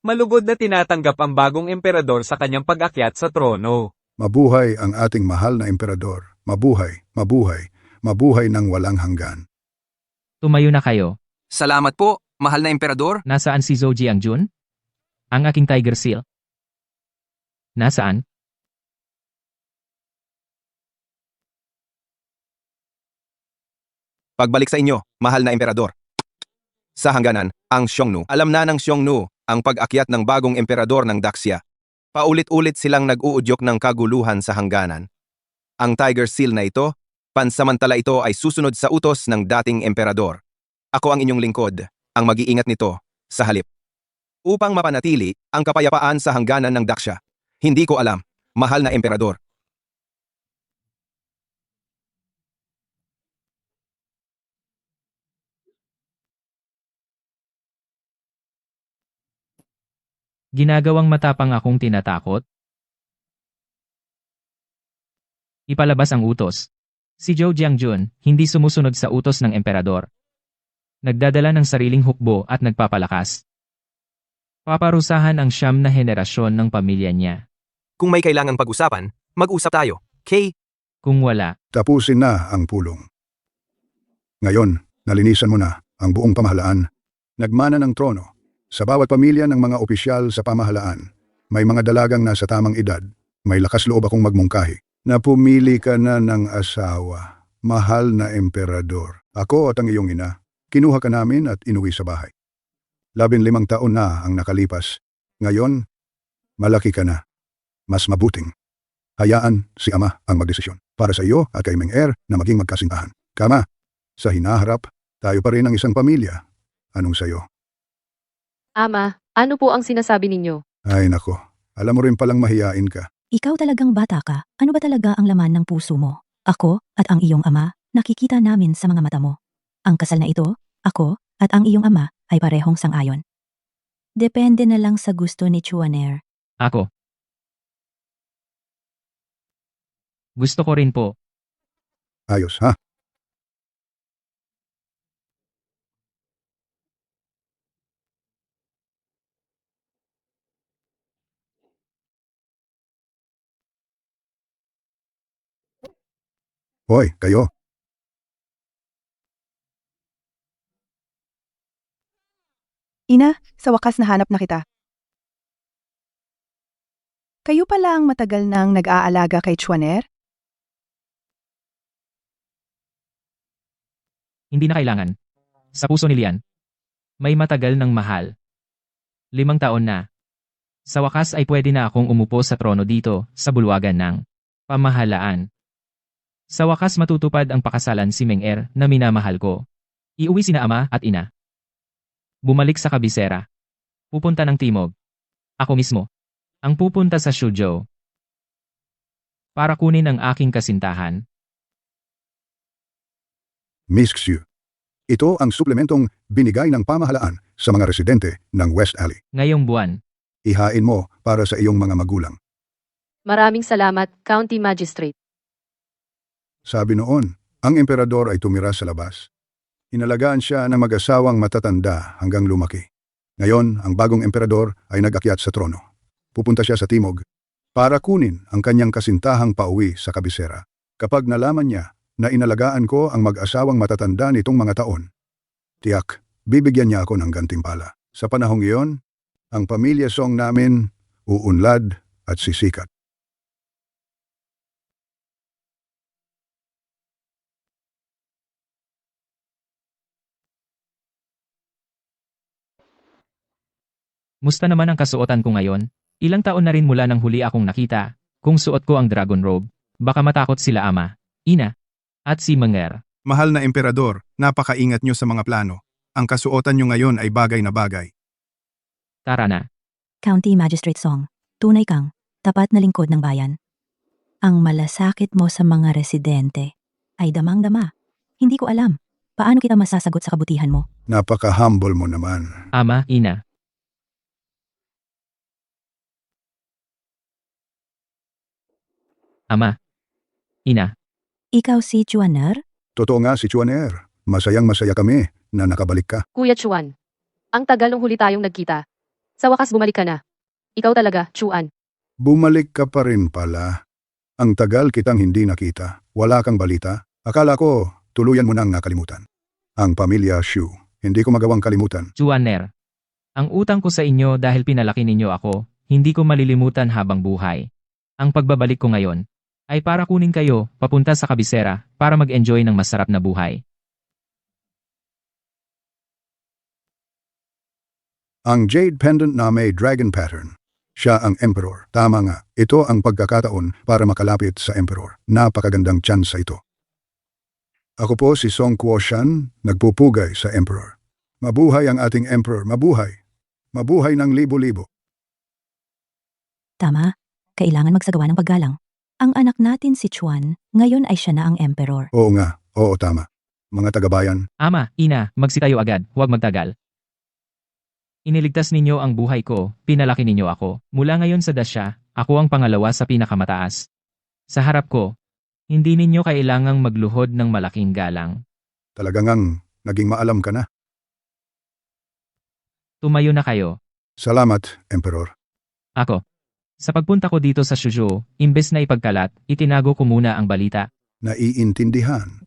Malugod na tinatanggap ang bagong emperador sa kanyang pag-akyat sa trono. Mabuhay ang ating mahal na emperador. Mabuhay, mabuhay, mabuhay ng walang hanggan. Tumayo na kayo. Salamat po, mahal na emperador. Nasaan si Zhou Jiangjun? Ang aking Tiger Seal. Nasaan? Pagbalik sa inyo, mahal na emperador. Sa hangganan, ang Xiongnu. Alam na ng Xiongnu ang pag-akyat ng bagong emperador ng Daxia. Paulit-ulit silang nag-uudyok ng kaguluhan sa hangganan. Ang Tiger Seal na ito, pansamantala ito ay susunod sa utos ng dating emperador. Ako ang inyong lingkod, ang mag-iingat nito, sa halip. Upang mapanatili ang kapayapaan sa hangganan ng Daxia. Hindi ko alam, mahal na emperador. Ginagawang matapang akong tinatakot? Ipalabas ang utos. Si Zhou Jiangjun, hindi sumusunod sa utos ng emperador. Nagdadala ng sariling hukbo at nagpapalakas. Paparusahan ang 9 na henerasyon ng pamilya niya. Kung may kailangang pag-usapan, mag-usap tayo. Kay, Kung wala, Tapusin na ang pulong. Ngayon, nalinisan mo na ang buong pamahalaan. Nagmana ng trono. Sa bawat pamilya ng mga opisyal sa pamahalaan, may mga dalagang nasa tamang edad. May lakas loob akong magmungkahi na pumili ka na ng asawa, mahal na emperador. Ako at ang iyong ina, kinuha ka namin at inuwi sa bahay. 15 taon na ang nakalipas. Ngayon, malaki ka na. Mas mabuting. Hayaan si Ama ang magdesisyon para sa iyo at kay Meng-er na maging magkasintahan. Kama, sa hinaharap, tayo pa rin ang isang pamilya. Anong sayo? Ama, ano po ang sinasabi ninyo? Ay nako, alam mo rin palang mahiyain ka. Ikaw talagang bata ka. Ano ba talaga ang laman ng puso mo? Ako at ang iyong ama, nakikita namin sa mga mata mo. Ang kasal na ito, ako at ang iyong ama ay parehong sang-ayon. Depende na lang sa gusto ni Chuaner. ako. Gusto ko rin po. Ayos ha? Hoy, kayo. Ina, sa wakas nahanap na kita. Kayo pala ang matagal nang nag-aalaga kay Chuaner? Hindi na kailangan. Sa puso ni Lian, may matagal ng mahal. 5 taon na. Sa wakas ay pwede na akong umupo sa trono dito sa bulwagan ng pamahalaan. Sa wakas matutupad ang pakasalan si Meng-er na minamahal ko. Iuwi sina ama at ina. Bumalik sa kabisera. Pupunta ng timog. Ako mismo. Ang pupunta sa Suzhou. Para kunin ang aking kasintahan. Miss Xu. Ito ang suplementong binigay ng pamahalaan sa mga residente ng West Alley. Ngayong buwan, Ihain mo para sa iyong mga magulang. Maraming salamat, County Magistrate. Sabi noon, ang emperador ay tumira sa labas. Inalagaan siya ng mag-asawang matatanda hanggang lumaki. Ngayon, ang bagong emperador ay nag-akyat sa trono. Pupunta siya sa timog para kunin ang kanyang kasintahang pauwi sa kabisera. Kapag nalaman niya na inalagaan ko ang mag-asawang matatanda nitong mga taon, tiyak, bibigyan niya ako ng gantimpala. Sa panahong iyon, ang pamilya Song namin uunlad at sisikat. musta naman ang kasuotan ko ngayon? Ilang taon na rin mula nang huli akong nakita. Kung suot ko ang dragon robe, baka matakot sila ama, ina, at si Meng-er. Mahal na emperador, napakaingat nyo sa mga plano. Ang kasuotan nyo ngayon ay bagay na bagay. Tara na. County Magistrate Song, tunay kang, tapat na lingkod ng bayan. Ang malasakit mo sa mga residente ay damang-dama. Hindi ko alam, paano kita masasagot sa kabutihan mo? Napaka-humble mo naman. Ama, ina. Ama. Ina. Ikaw si Chuaner? Totoo nga si Chuaner. Masayang-masaya kami na nakabalik ka. Kuya Chuan, ang tagal ng huli tayong nagkita. Sa wakas bumalik ka na. Ikaw talaga, Chuan. Bumalik ka pa rin pala. Ang tagal kitang hindi nakita. Wala kang balita. Akala ko, tuluyan mo nang nakalimutan. Ang pamilya Shu, hindi ko magawang kalimutan. Chuaner. Ang utang ko sa inyo dahil pinalaki ninyo ako, hindi ko malilimutan habang buhay. Ang pagbabalik ko ngayon ay para kunin kayo papunta sa kabisera para mag-enjoy ng masarap na buhay. Ang jade pendant na may dragon pattern. Siya ang emperor. Tama nga, ito ang pagkakataon para makalapit sa emperor. Napakagandang tsansa ito. Ako po si Song Kuoshan, nagpupugay sa emperor. Mabuhay ang ating emperor, mabuhay. Mabuhay ng libo-libo. Tama, kailangan magsagawa ng paggalang. Ang anak natin si Chuan, ngayon ay siya na ang emperor. Oo nga, oo tama. Mga tagabayan, Ama, ina, magsitayo agad, huwag magtagal. Iniligtas ninyo ang buhay ko, pinalaki ninyo ako. Mula ngayon sa dasya, ako ang pangalawa sa pinakamataas. Sa harap ko, hindi ninyo kailangang magluhod ng malaking galang. talagang ang naging maalam ka na. Tumayo na kayo. Salamat, emperor. Ako. Sa pagpunta ko dito sa Shuzhou, imbes na ipagkalat, itinago ko muna ang balita. Naiintindihan.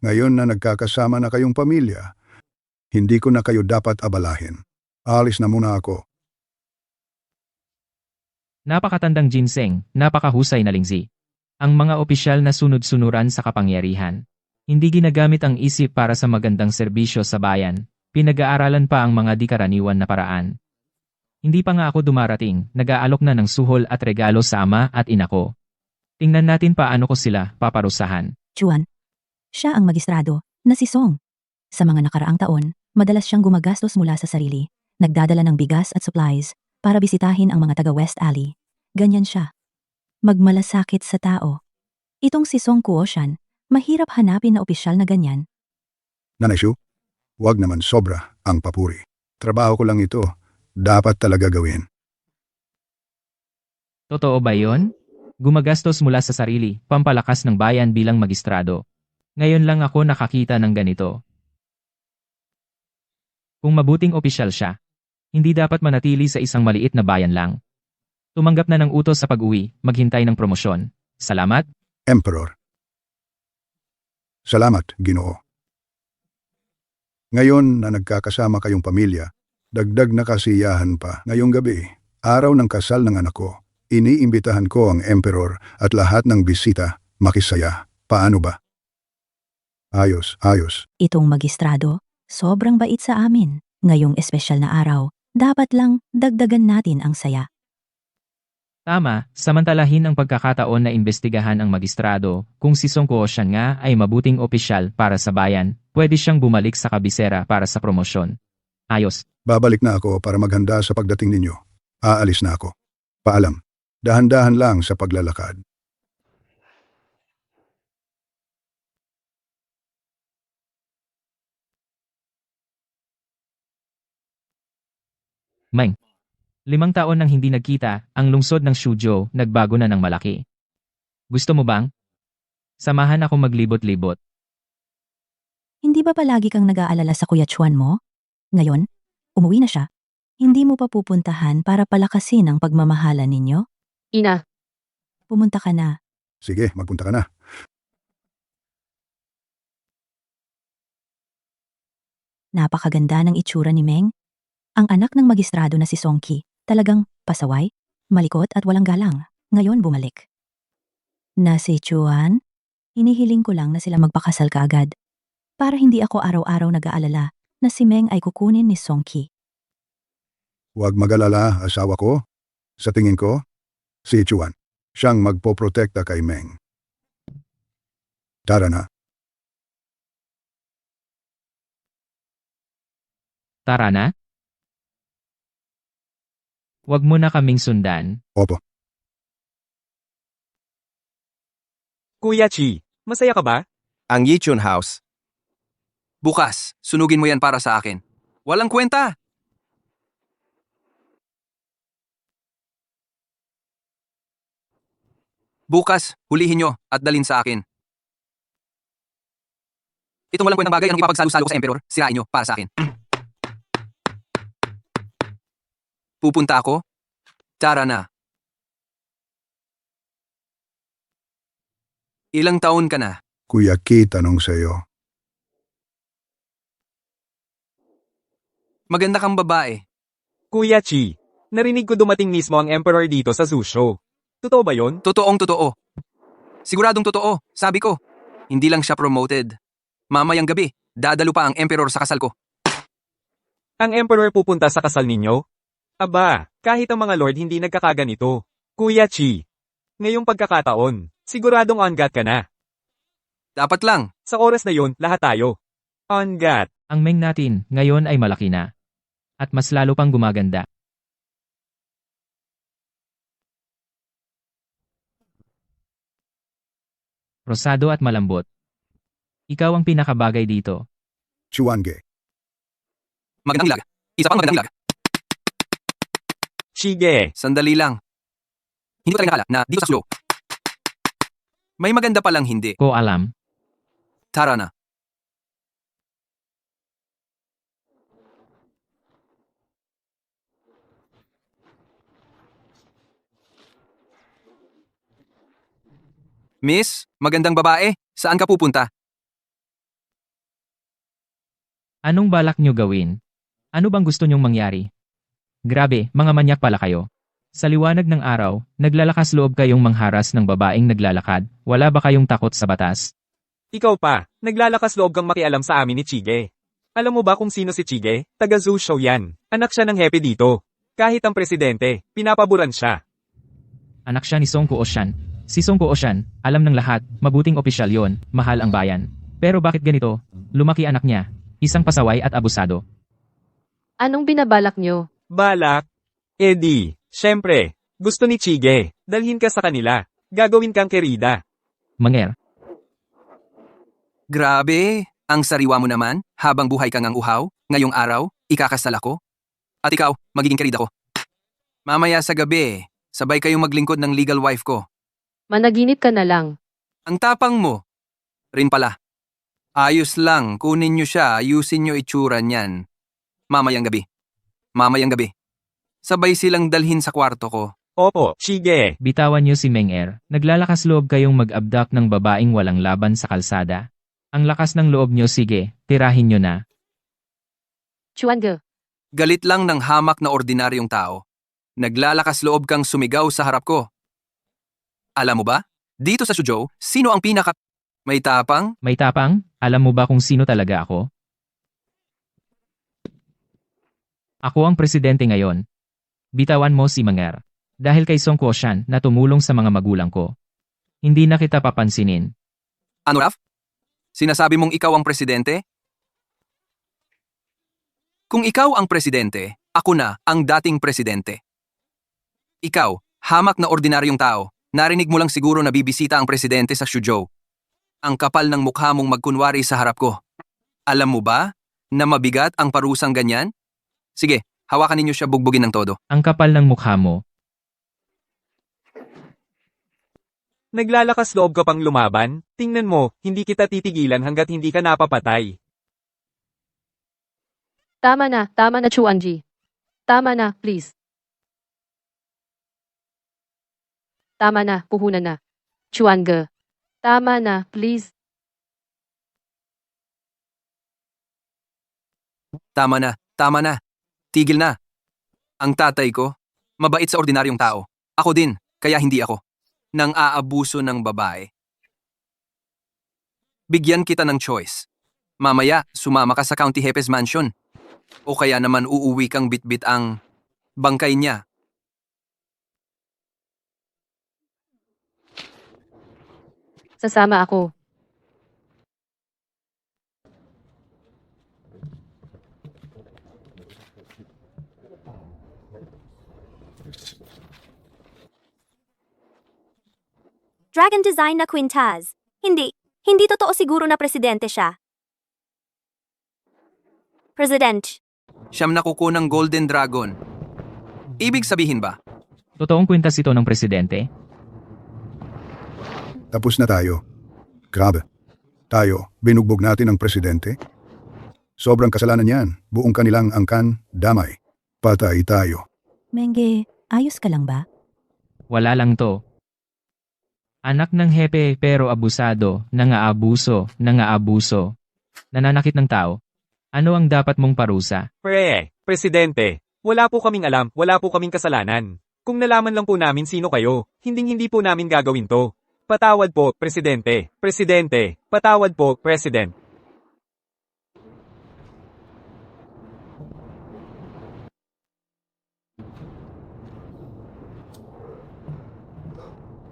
Ngayon na nagkakasama na kayong pamilya, hindi ko na kayo dapat abalahin. Alis na muna ako. Napakatandang ginseng, napakahusay na lingzi. Ang mga opisyal na sunod-sunuran sa kapangyarihan. Hindi ginagamit ang isip para sa magandang serbisyo sa bayan. Pinag-aaralan pa ang mga di karaniwan na paraan. Hindi pa nga ako dumarating, nag-aalok na ng suhol at regalo sa ama at ina ko. Tingnan natin paano ko sila paparusahan. Chuan. Siya ang magistrado, na si Song. Sa mga nakaraang taon, madalas siyang gumagastos mula sa sarili. Nagdadala ng bigas at supplies para bisitahin ang mga taga West Alley. Ganyan siya. Magmalasakit sa tao. Itong si Song Kuoshan, mahirap hanapin na opisyal na ganyan. Nanay Shu, huwag naman sobra ang papuri. Trabaho ko lang ito. Dapat talaga gawin. Totoo ba yon? Gumagastos mula sa sarili, pampalakas ng bayan bilang magistrado. Ngayon lang ako nakakita ng ganito. Kung mabuting opisyal siya, hindi dapat manatili sa isang maliit na bayan lang. Tumanggap na ng utos sa pag-uwi, maghintay ng promosyon. Salamat. Emperor. Salamat, Ginoo. Ngayon na nagkakasama kayong pamilya, dagdag na kasiyahan pa. Ngayong gabi, araw ng kasal ng anak ko, iniimbitahan ko ang emperor at lahat ng bisita, makisaya. Paano ba? Ayos, ayos. Itong magistrado, sobrang bait sa amin. Ngayong espesyal na araw, dapat lang dagdagan natin ang saya. Tama, samantalahin ang pagkakataon na imbestigahan ang magistrado. Kung si Song Kuoshan nga ay mabuting opisyal para sa bayan, pwede siyang bumalik sa kabisera para sa promosyon. Ayos. Babalik na ako para maghanda sa pagdating ninyo. Aalis na ako. Paalam. Dahan-dahan lang sa paglalakad. Meng. 5 taon nang hindi nagkita, ang lungsod ng Shuzhou nagbago na ng malaki. Gusto mo bang? Samahan ako maglibot-libot. Hindi ba palagi kang nag-aalala sa Kuya Chuan mo? Ngayon, umuwi na siya. Hindi mo pa pupuntahan para palakasin ang pagmamahalan ninyo? Ina, Pumunta ka na. Sige, magpunta ka na. Napakaganda ng itsura ni Meng. Ang anak ng magistrado na si Song Ki, talagang pasaway, malikot at walang galang. Ngayon bumalik. Na si Chuan, hinihiling ko lang na sila magpakasal kaagad. Para hindi ako araw-araw nag-aalala na si Meng ay kukunin ni Song Ki. Huwag mag-alala, asawa ko. Sa tingin ko, si Chuan. Siyang magpoprotekta kay Meng. Tara na. Tara na? Huwag mo na kaming sundan. Opo. Kuya Chi, masaya ka ba? Ang Yichun House. Bukas, sunugin mo yan para sa akin. Walang kwenta! Bukas, hulihin nyo at dalin sa akin. Itong walang kwentang bagay ang ipapagsalo-salo ko sa Emperor, sirain nyo para sa akin. Pupunta ako? Tara na. Ilang taon ka na? Kuya Ki, tanong sa'yo. Maganda kang babae. Kuya Chi, narinig ko dumating mismo ang Emperor dito sa Susho. Totoo ba yon? Totoong totoo. Siguradong totoo, sabi ko. Hindi lang siya promoted. Mamayang gabi, dadalo pa ang emperor sa kasal ko. Ang Emperor pupunta sa kasal ninyo? Aba, kahit ang mga lord hindi nagkakaganito. Kuya Chi, ngayong pagkakataon, siguradong on God ka na. Dapat lang. Sa oras na yun, lahat tayo. On God. Ang Meng natin ngayon ay malaki na. At mas lalo pang gumaganda. Rosado at malambot. Ikaw ang pinakabagay dito. Chuange. Magandang ilag. Isa pang magandang ilag. Sige. Sandali lang. Hindi ko talaga nakala na dito sa slow. May maganda palang hindi. Ko alam. Tara na. Miss, magandang babae, saan ka pupunta? Anong balak nyo gawin? Ano bang gusto nyong mangyari? Grabe, mga manyak pala kayo. Sa liwanag ng araw, naglalakas loob kayong mangharas ng babaeng naglalakad. Wala ba kayong takot sa batas? Ikaw pa, naglalakas loob kang makialam sa amin ni Chige. Alam mo ba kung sino si Chige? Taga Zusho yan. Anak siya ng hepe dito. Kahit ang presidente, pinapaboran siya. Anak siya ni Song Kuoshan. Si Song Kuoshan, alam ng lahat, mabuting opisyal yon, mahal ang bayan. Pero bakit ganito? Lumaki anak niya, isang pasaway at abusado. Anong binabalak nyo? Balak? Eddie, syempre, gusto ni Chige. Dalhin ka sa kanila. Gagawin kang kerida. Manger, Grabe, ang sariwa mo naman, habang buhay kang ang uhaw, ngayong araw, ikakasal ako. At ikaw, magiging kerida ko. Mamaya sa gabi, sabay kayong maglingkod ng legal wife ko. Managinip ka na lang. Ang tapang mo. Rin pala. Ayos lang, kunin nyo siya, ayusin nyo itsura niyan. Mamayang gabi. Mamayang gabi. Sabay silang dalhin sa kwarto ko. Opo, Chige. bitawan niyo si Menger. Naglalakas loob kayong mag-abduct ng babaeng walang laban sa kalsada. Ang lakas ng loob niyo, sige, tirahin niyo na. Chuange. Galit lang ng hamak na ordinaryong tao. Naglalakas loob kang sumigaw sa harap ko. Alam mo ba? Dito sa Suzhou, sino ang pinaka... May tapang? May tapang? Alam mo ba kung sino talaga ako? Ako ang presidente ngayon. Bitawan mo si Menger. Dahil kay Song Kuoshan na tumulong sa mga magulang ko. Hindi na kita papansinin. Ano, Raf? Sinasabi mong ikaw ang presidente? Kung ikaw ang presidente, ako na ang dating presidente. Ikaw, hamak na ordinaryong tao, narinig mo lang siguro na bibisita ang presidente sa Suzhou. Ang kapal ng mukha mong magkunwari sa harap ko. Alam mo ba na mabigat ang parusang ganyan? Sige, hawakan ninyo siya bugbugin ng todo. Ang kapal ng mukha mo. Naglalakas loob ka pang lumaban? Tingnan mo, hindi kita titigilan hanggat hindi ka napapatay. Tama na Chuanji. Tama na, please. Tama na, puhunan na. Chuange. Tama na, please. Tama na. Tigil na. Ang tatay ko, mabait sa ordinaryong tao. Ako din, kaya hindi ako. Nang aabuso ng babae. Bigyan kita ng choice. Mamaya, sumama ka sa County Hepes Mansion. O kaya naman uuwi kang bitbit ang bangkay niya. Sasama ako. Dragon design na Quintaz. Hindi totoo siguro na presidente siya. President. Siyam na kuko ng Golden Dragon. Ibig sabihin ba? Totoong kwintas ito ng presidente? Tapos na tayo. Grabe. Tayo, binugbog natin ang presidente. Sobrang kasalanan yan. Buong kanilang angkan, damay. Patay tayo. Mengge, ayos ka lang ba? Wala lang to. Anak ng hepe pero abusado, nangaabuso, nananakit ng tao. Ano ang dapat mong parusa? Presidente, wala po kaming alam, wala po kaming kasalanan. Kung nalaman lang po namin sino kayo, hindi po namin gagawin to. Patawad po, Presidente. Presidente, patawad po, President.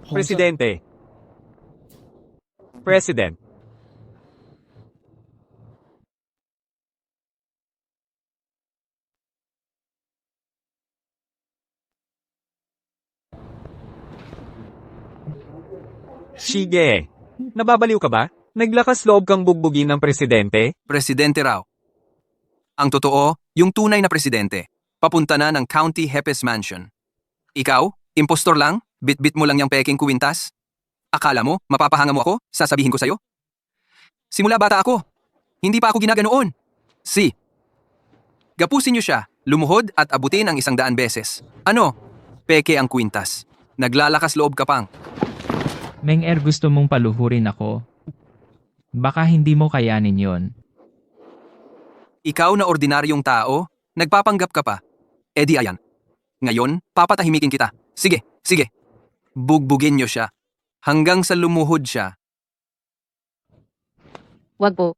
Presidente. President. Sige. Nababaliw ka ba? Naglakas loob kang bugbugin ng presidente? Presidente raw. Ang totoo, yung tunay na presidente, papunta na ng County Hepes Mansion. Ikaw, impostor lang? Bit-bit mo lang yung peking kuwintas? Akala mo, mapapahanga mo ako? Sasabihin ko sa'yo? Simula bata ako. Hindi pa ako ginaganoon. Gapusin niyo siya, lumuhod at abutin ang 100 beses. Ano? Peke ang kwintas. Naglalakas loob ka pang. Meng-er, gusto mong paluhurin ako. Baka hindi mo kayanin yon. Ikaw na ordinaryong tao, nagpapanggap ka pa. E di ayan. Ngayon, papatahimikin kita. Sige. Bugbugin niyo siya. Hanggang sa lumuhod siya. Wag po.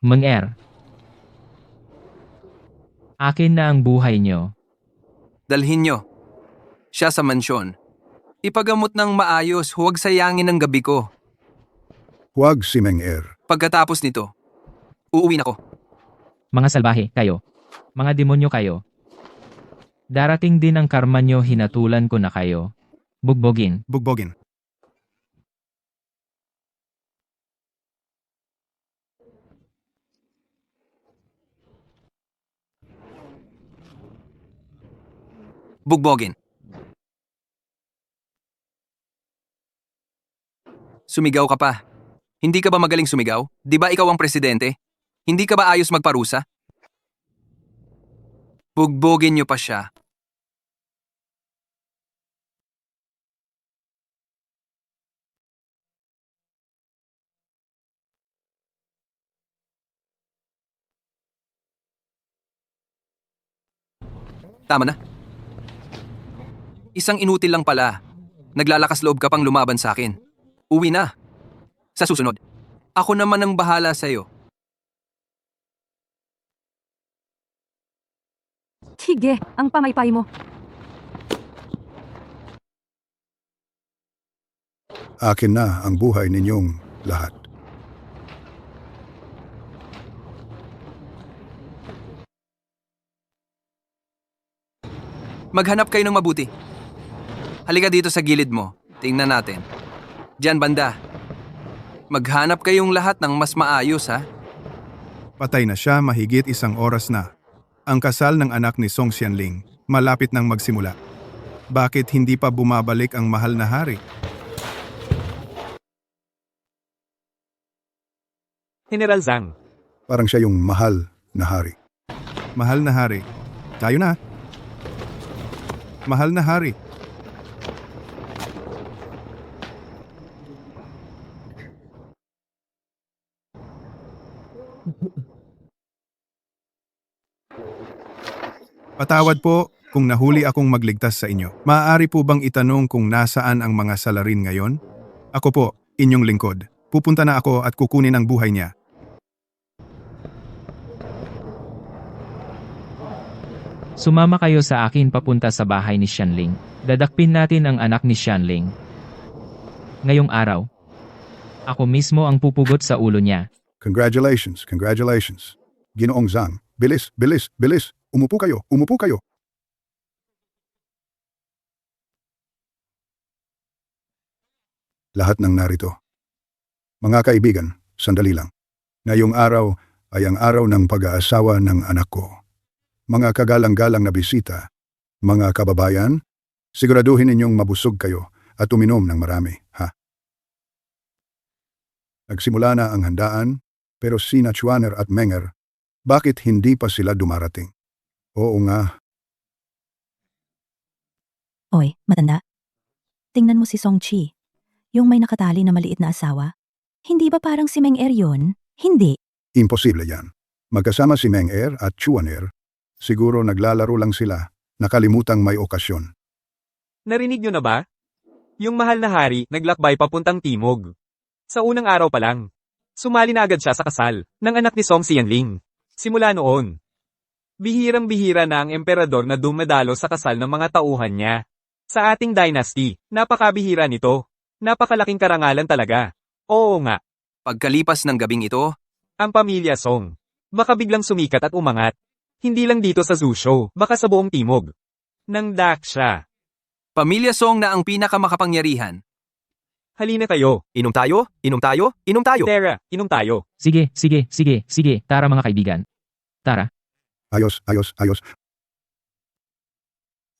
Meng-er. Akin na ang buhay niyo. Dalhin niyo. Siya sa mansyon. Ipagamot ng maayos, huwag sayangin ang gabi ko. Huwag si Meng-er. Pagkatapos nito, uuwi na ko. Mga salbahe, kayo. Mga demonyo kayo. Darating din ang karma nyo, hinatulan ko na kayo. Bugbogin. Bugbogin. Bugbogin. Sumigaw ka pa. Hindi ka ba magaling sumigaw? Di ba ikaw ang presidente? Hindi ka ba ayos magparusa? Bugbogin niyo pa siya. Tama na. Isang inutil lang pala. Naglalakas loob ka pang lumaban sa akin. Uwi na. Sa susunod, ako naman ang bahala sa'yo. Sige, ang pamaypay mo. Akin na ang buhay ninyong lahat. Maghanap kayo ng mabuti. Halika dito sa gilid mo. Tingnan natin. Diyan banda. Maghanap kayong lahat ng mas maayos, ha? Patay na siya mahigit 1 oras na. Ang kasal ng anak ni Song Xianling malapit nang magsimula. Bakit hindi pa bumabalik ang mahal na hari? General Zhang. Parang siya yung mahal na hari. Mahal na hari. Tayo na. Mahal na hari. Patawad po kung nahuli akong magligtas sa inyo. Maaari po bang itanong kung nasaan ang mga salarin ngayon? Ako po, inyong lingkod. Pupunta na ako at kukunin ang buhay niya. Sumama kayo sa akin papunta sa bahay ni Xianling. Dadakpin natin ang anak ni Xianling. Ngayong araw, ako mismo ang pupugot sa ulo niya. Congratulations. Ginoong Zhang, bilis. Umupo kayo. Lahat ng narito. Mga kaibigan, sandali lang. Ngayong araw ay ang araw ng pag-aasawa ng anak ko. Mga kagalang-galang na bisita, mga kababayan, siguraduhin ninyong mabusog kayo at uminom ng marami, ha? Nagsimula na ang handaan, pero sina Chuaner at Menger, bakit hindi pa sila dumarating? Oo nga, Oy, matanda. Tingnan mo si Song Chi. Yung may nakatali na maliit na asawa. Hindi ba parang si Meng Er yun? Hindi. imposible yan. Magkasama si Menger at Chuaner, siguro naglalaro lang sila, nakalimutang may okasyon. Narinig nyo na ba? Yung mahal na hari, naglakbay papuntang timog. Sa unang araw pa lang. Sumali na agad siya sa kasal, ng anak ni Song Xianling. Simula noon. Bihirang-bihira na ang emperador na dumadalo sa kasal ng mga tauhan niya. Sa ating dynasty, napakabihira nito. Napakalaking karangalan talaga. Oo nga, Pagkalipas ng gabing ito, ang pamilya Song. Baka biglang sumikat at umangat. Hindi lang dito sa Zoo Show, baka sa buong timog. Nang Daksha. Pamilya Song na ang pinakamakapangyarihan. Halina kayo. Inom tayo? Inom tayo? Inom tayo! Tara, inom tayo. Sige, sige, sige, sige. Tara mga kaibigan. Tara. Ayos.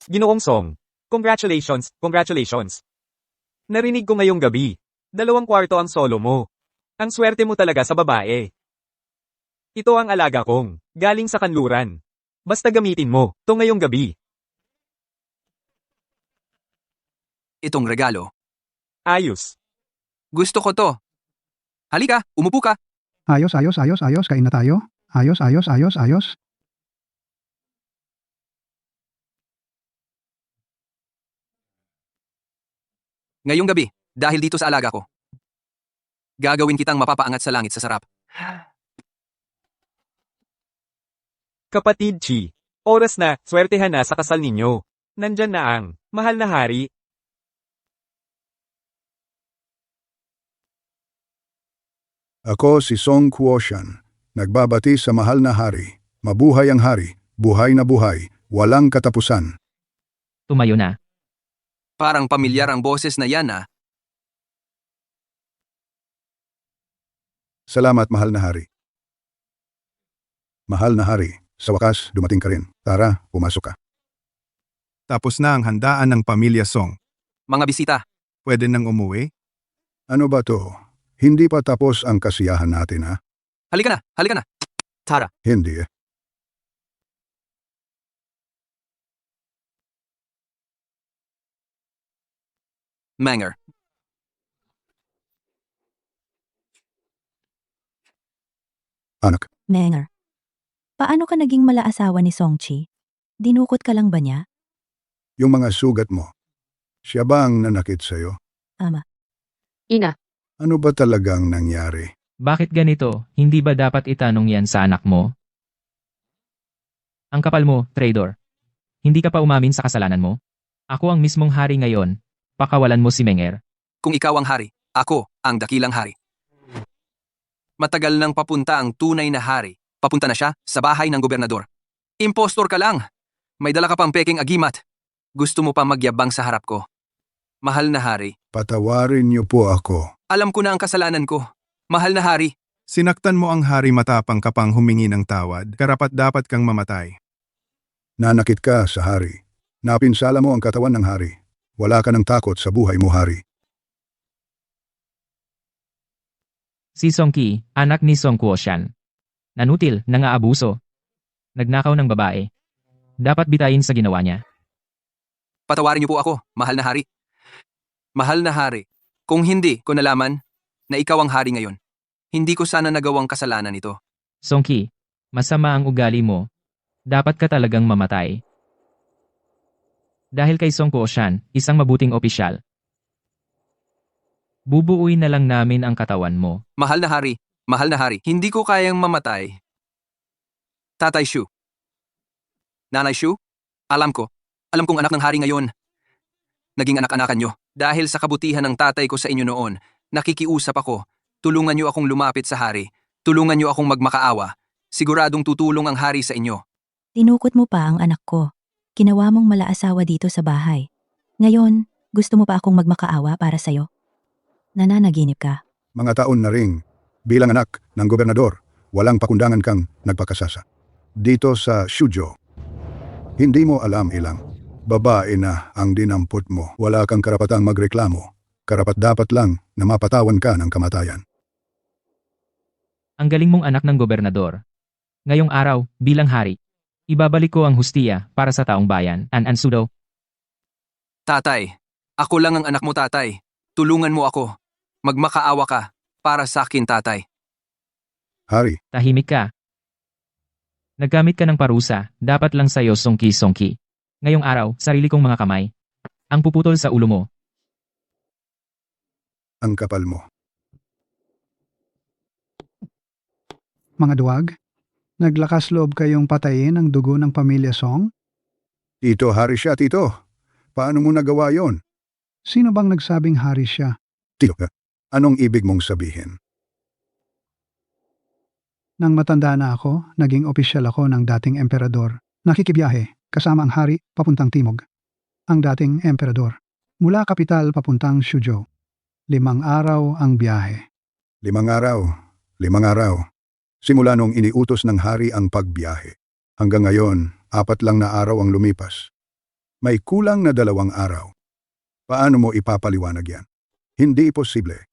Ginoong Song. Congratulations, congratulations. Narinig ko ngayong gabi. 2 kwarto ang solo mo. Ang swerte mo talaga sa babae. Ito ang alaga kong, galing sa kanluran. Basta gamitin mo, to ngayong gabi. Itong regalo. Ayos. Gusto ko to. Halika, umupo ka. Ayos, kain na tayo. Ayos. Ngayong gabi, dahil dito sa alaga ko. Gagawin kitang mapapaangat sa langit sa sarap. Kapatid Chi. Oras na, swertehan na sa kasal ninyo. Nandyan na ang, mahal na hari. Ako si Song Kuoshan, nagbabati sa mahal na hari. Mabuhay ang hari, buhay na buhay, walang katapusan. Tumayo na. Parang pamilyar ang boses na yan ah. Salamat mahal na hari. Mahal na hari, sa wakas dumating ka rin. Tara, pumasok ka. Tapos na ang handaan ng pamilya Song. Mga bisita, Pwede nang umuwi? Ano ba to? Hindi pa tapos ang kasiyahan natin ha? halika na. Tara. Hindi eh. Menger. Anak, Menger. Paano ka naging mala-asawa ni Song Chi? Dinukot ka lang ba niya? yung mga sugat mo, siya ba ang nanakit sa'yo? Ama. Ina. Ano ba talagang nangyari? Bakit ganito? Hindi ba dapat itanong yan sa anak mo? Ang kapal mo, traitor. Hindi ka pa umamin sa kasalanan mo? Ako ang mismong hari ngayon. Pakawalan mo si Menger. Kung ikaw ang hari, ako ang dakilang hari. Matagal nang papunta ang tunay na hari. Papunta na siya sa bahay ng gobernador. Impostor ka lang. May dala ka pang peking agimat. Gusto mo pa magyabang sa harap ko. Mahal na hari, Patawarin niyo po ako. alam ko na ang kasalanan ko. Mahal na hari, Sinaktan mo ang hari matapang ka pang humingi ng tawad. Karapat dapat kang mamatay. Nanakit ka sa hari. Napinsala mo ang katawan ng hari. Wala ka ng takot sa buhay mo, hari. Si Song Ki, anak ni Song Kuoshan. Nanutil, nangaabuso. Nagnakaw ng babae. Dapat bitayin sa ginawa niya. patawarin niyo po ako, mahal na hari. Mahal na hari, kung hindi ko nalaman na ikaw ang hari ngayon, hindi ko sana nagawang kasalanan ito. Song Ki, masama ang ugali mo. Dapat ka talagang mamatay. Dahil kay Song Kuoshan, isang mabuting opisyal. Bubuuin na lang namin ang katawan mo. Mahal na hari, hindi ko kayang mamatay. Tatay Shu. Nanay Shu, alam kong anak ng hari ngayon. Naging anak-anakan nyo. Dahil sa kabutihan ng tatay ko sa inyo noon, nakikiusap ako. Tulungan nyo akong lumapit sa hari. Tulungan nyo akong magmakaawa. Siguradong tutulong ang hari sa inyo. Tinukot mo pa ang anak ko. Ginawa mong mala-asawa dito sa bahay. Ngayon, gusto mo pa akong magmakaawa para sa'yo? Nananaginip ka. Mga taon na ring, bilang anak ng gobernador, walang pakundangan kang nagpakasasa. Dito sa Shuzhou, hindi mo alam ilang. Babae na ang dinampot mo. Wala kang karapatang magreklamo. Karapat-dapat lang na mapatawan ka ng kamatayan. Ang galing mong anak ng gobernador. Ngayong araw, bilang hari, ibabalik ko ang hustiya para sa taong bayan. Sudo. Tatay, ako lang ang anak mo tatay. Tulungan mo ako. Magmakaawa ka. Para sa akin tatay. Hari, Tahimik ka. Naggamit ka ng parusa, dapat lang sa'yo songki-songki. Ngayong araw, sarili kong mga kamay. Ang puputol sa ulo mo. ang kapal mo. Mga duwag, naglakas loob kayong patayin ang dugo ng pamilya Song? Tito, hari siya, Tito. Paano mo nagawa yon? Sino bang nagsabing hari siya? Tito, anong ibig mong sabihin? Nang matanda na ako, naging opisyal ako ng dating emperador. Nakikibiyahe, kasama ang hari, papuntang timog. Ang dating emperador. Mula kapital papuntang Suzhou. 5 araw ang biyahe. 5 araw. 5 araw. Simula nung iniutos ng hari ang pagbiyahe. Hanggang ngayon, 4 lang na araw ang lumipas. May kulang na 2 araw. Paano mo ipapaliwanag yan? Hindi posible.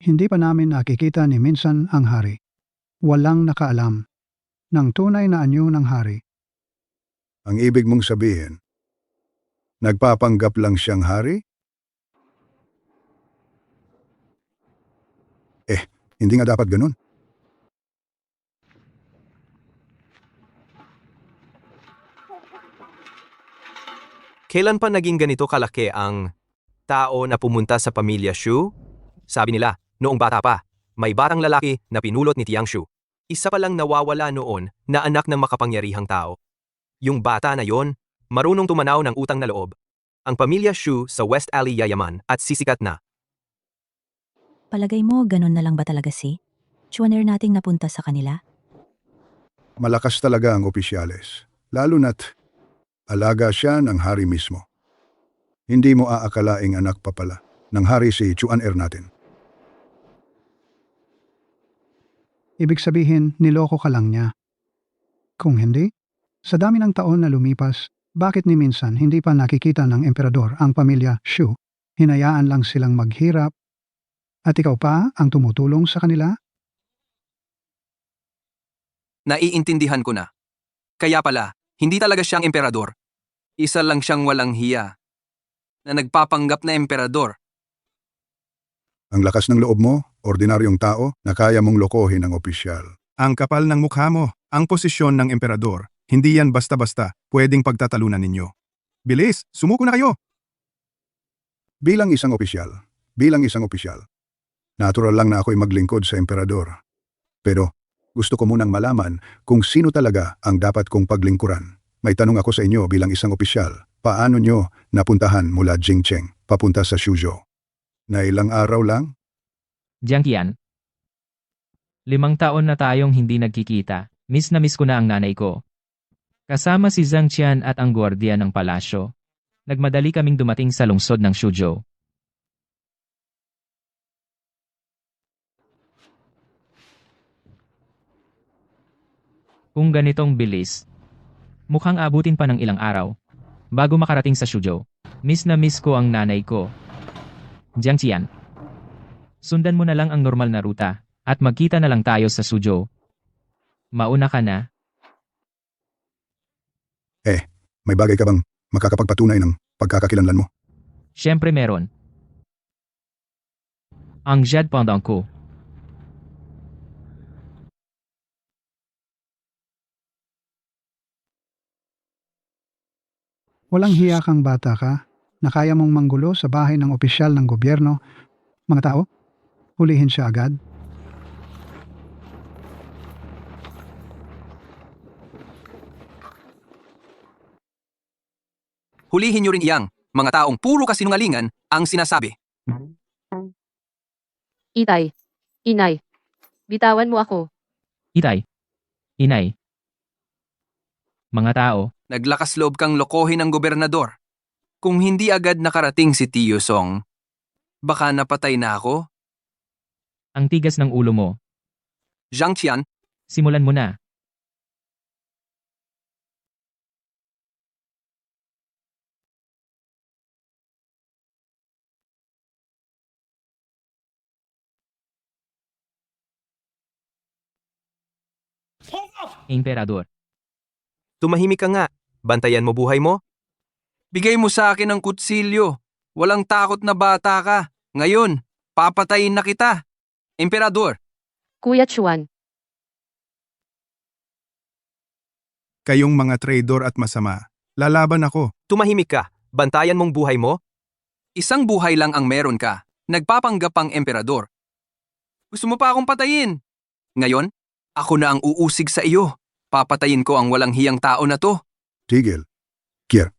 Hindi pa namin nakikita ni minsan ang hari. Walang nakaalam ng tunay na anyo ng hari. Ang ibig mong sabihin, nagpapanggap lang siyang hari? Hindi nga dapat ganun. Kailan pa naging ganito kalaki ang tao na pumunta sa pamilya Shu? Sabi nila, noong bata pa, may batang lalaki na pinulot ni Tiang Shu. Isa pa lang nawawala noon na anak ng makapangyarihang tao. Yung bata na yon, marunong tumanaw ng utang na loob. Ang pamilya Shu sa West Alley yayaman at sisikat na. Palagay mo, ganun na lang ba talaga si? Chuaner nating napunta sa kanila? Malakas talaga ang opisyales. Lalo na't alaga siya ng hari mismo. Hindi mo aakalaing anak pa pala ng hari si Chuaner natin. Ibig sabihin, niloko ka lang niya. Kung hindi, sa dami ng taon na lumipas, bakit ni minsan hindi pa nakikita ng emperador ang pamilya Shu? Hinayaan lang silang maghirap at ikaw pa ang tumutulong sa kanila? Naiintindihan ko na. Kaya pala, hindi talaga siyang emperador. Isa lang siyang walang hiya na nagpapanggap na emperador. Ang lakas ng loob mo, ordinaryong tao, na kaya mong lokohin ang opisyal. Ang kapal ng mukha mo, ang posisyon ng emperador. Hindi yan basta-basta pwedeng pagtatalunan ninyo. Bilis, sumuko na kayo! Bilang isang opisyal, natural lang na ako'y maglingkod sa emperador. Pero gusto ko munang malaman kung sino talaga ang dapat kong paglingkuran. May tanong ako sa inyo bilang isang opisyal. Paano nyo napuntahan mula Jingcheng papunta sa Suzhou? Na ilang araw lang? Jiang Qian. 5 taon na tayong hindi nagkikita. Miss na miss ko na ang nanay ko. Kasama si Zhang Qian at ang gwardiya ng palasyo. Nagmadali kaming dumating sa lungsod ng Suzhou. Kung ganitong bilis, mukhang abutin pa ng ilang araw bago makarating sa Suzhou. Miss na miss ko ang nanay ko. Jiang Qian. Sundan mo na lang ang normal na ruta at magkita na lang tayo sa Suzhou. Mauna ka na. May bagay ka bang makakapagpatunay ng pagkakakilanlan mo? Siyempre meron. Ang Jade Pendant ko. Walang hiya kang bata ka na kaya mong manggulo sa bahay ng opisyal ng gobyerno. Mga tao, hulihin siya agad. Hulihin niyo rin iyang, mga taong puro kasinungalingan ang sinasabi. Itay. Inay. Bitawan mo ako. Itay. Inay. Mga tao, Naglakas loob kang lokohin ng gobernador. Kung hindi agad nakarating si Tio Song, baka napatay na ako. ang tigas ng ulo mo. Zhang Qian, Simulan mo na. Emperador. Tumahimik ka nga. Bantayan mo buhay mo? Bigay mo sa akin ang kutsilyo. Walang takot na bata ka. Ngayon, papatayin na kita. Emperador. Kuya Chuan, Kayong mga traidor at masama. Lalaban ako. Tumahimik ka. Bantayan mong buhay mo? Isang buhay lang ang meron ka. Nagpapanggap ang emperador. Gusto mo pa akong patayin? Ngayon, ako na ang uusig sa iyo. Papatayin ko ang walang hiyang tao na to. Tigil. Kier.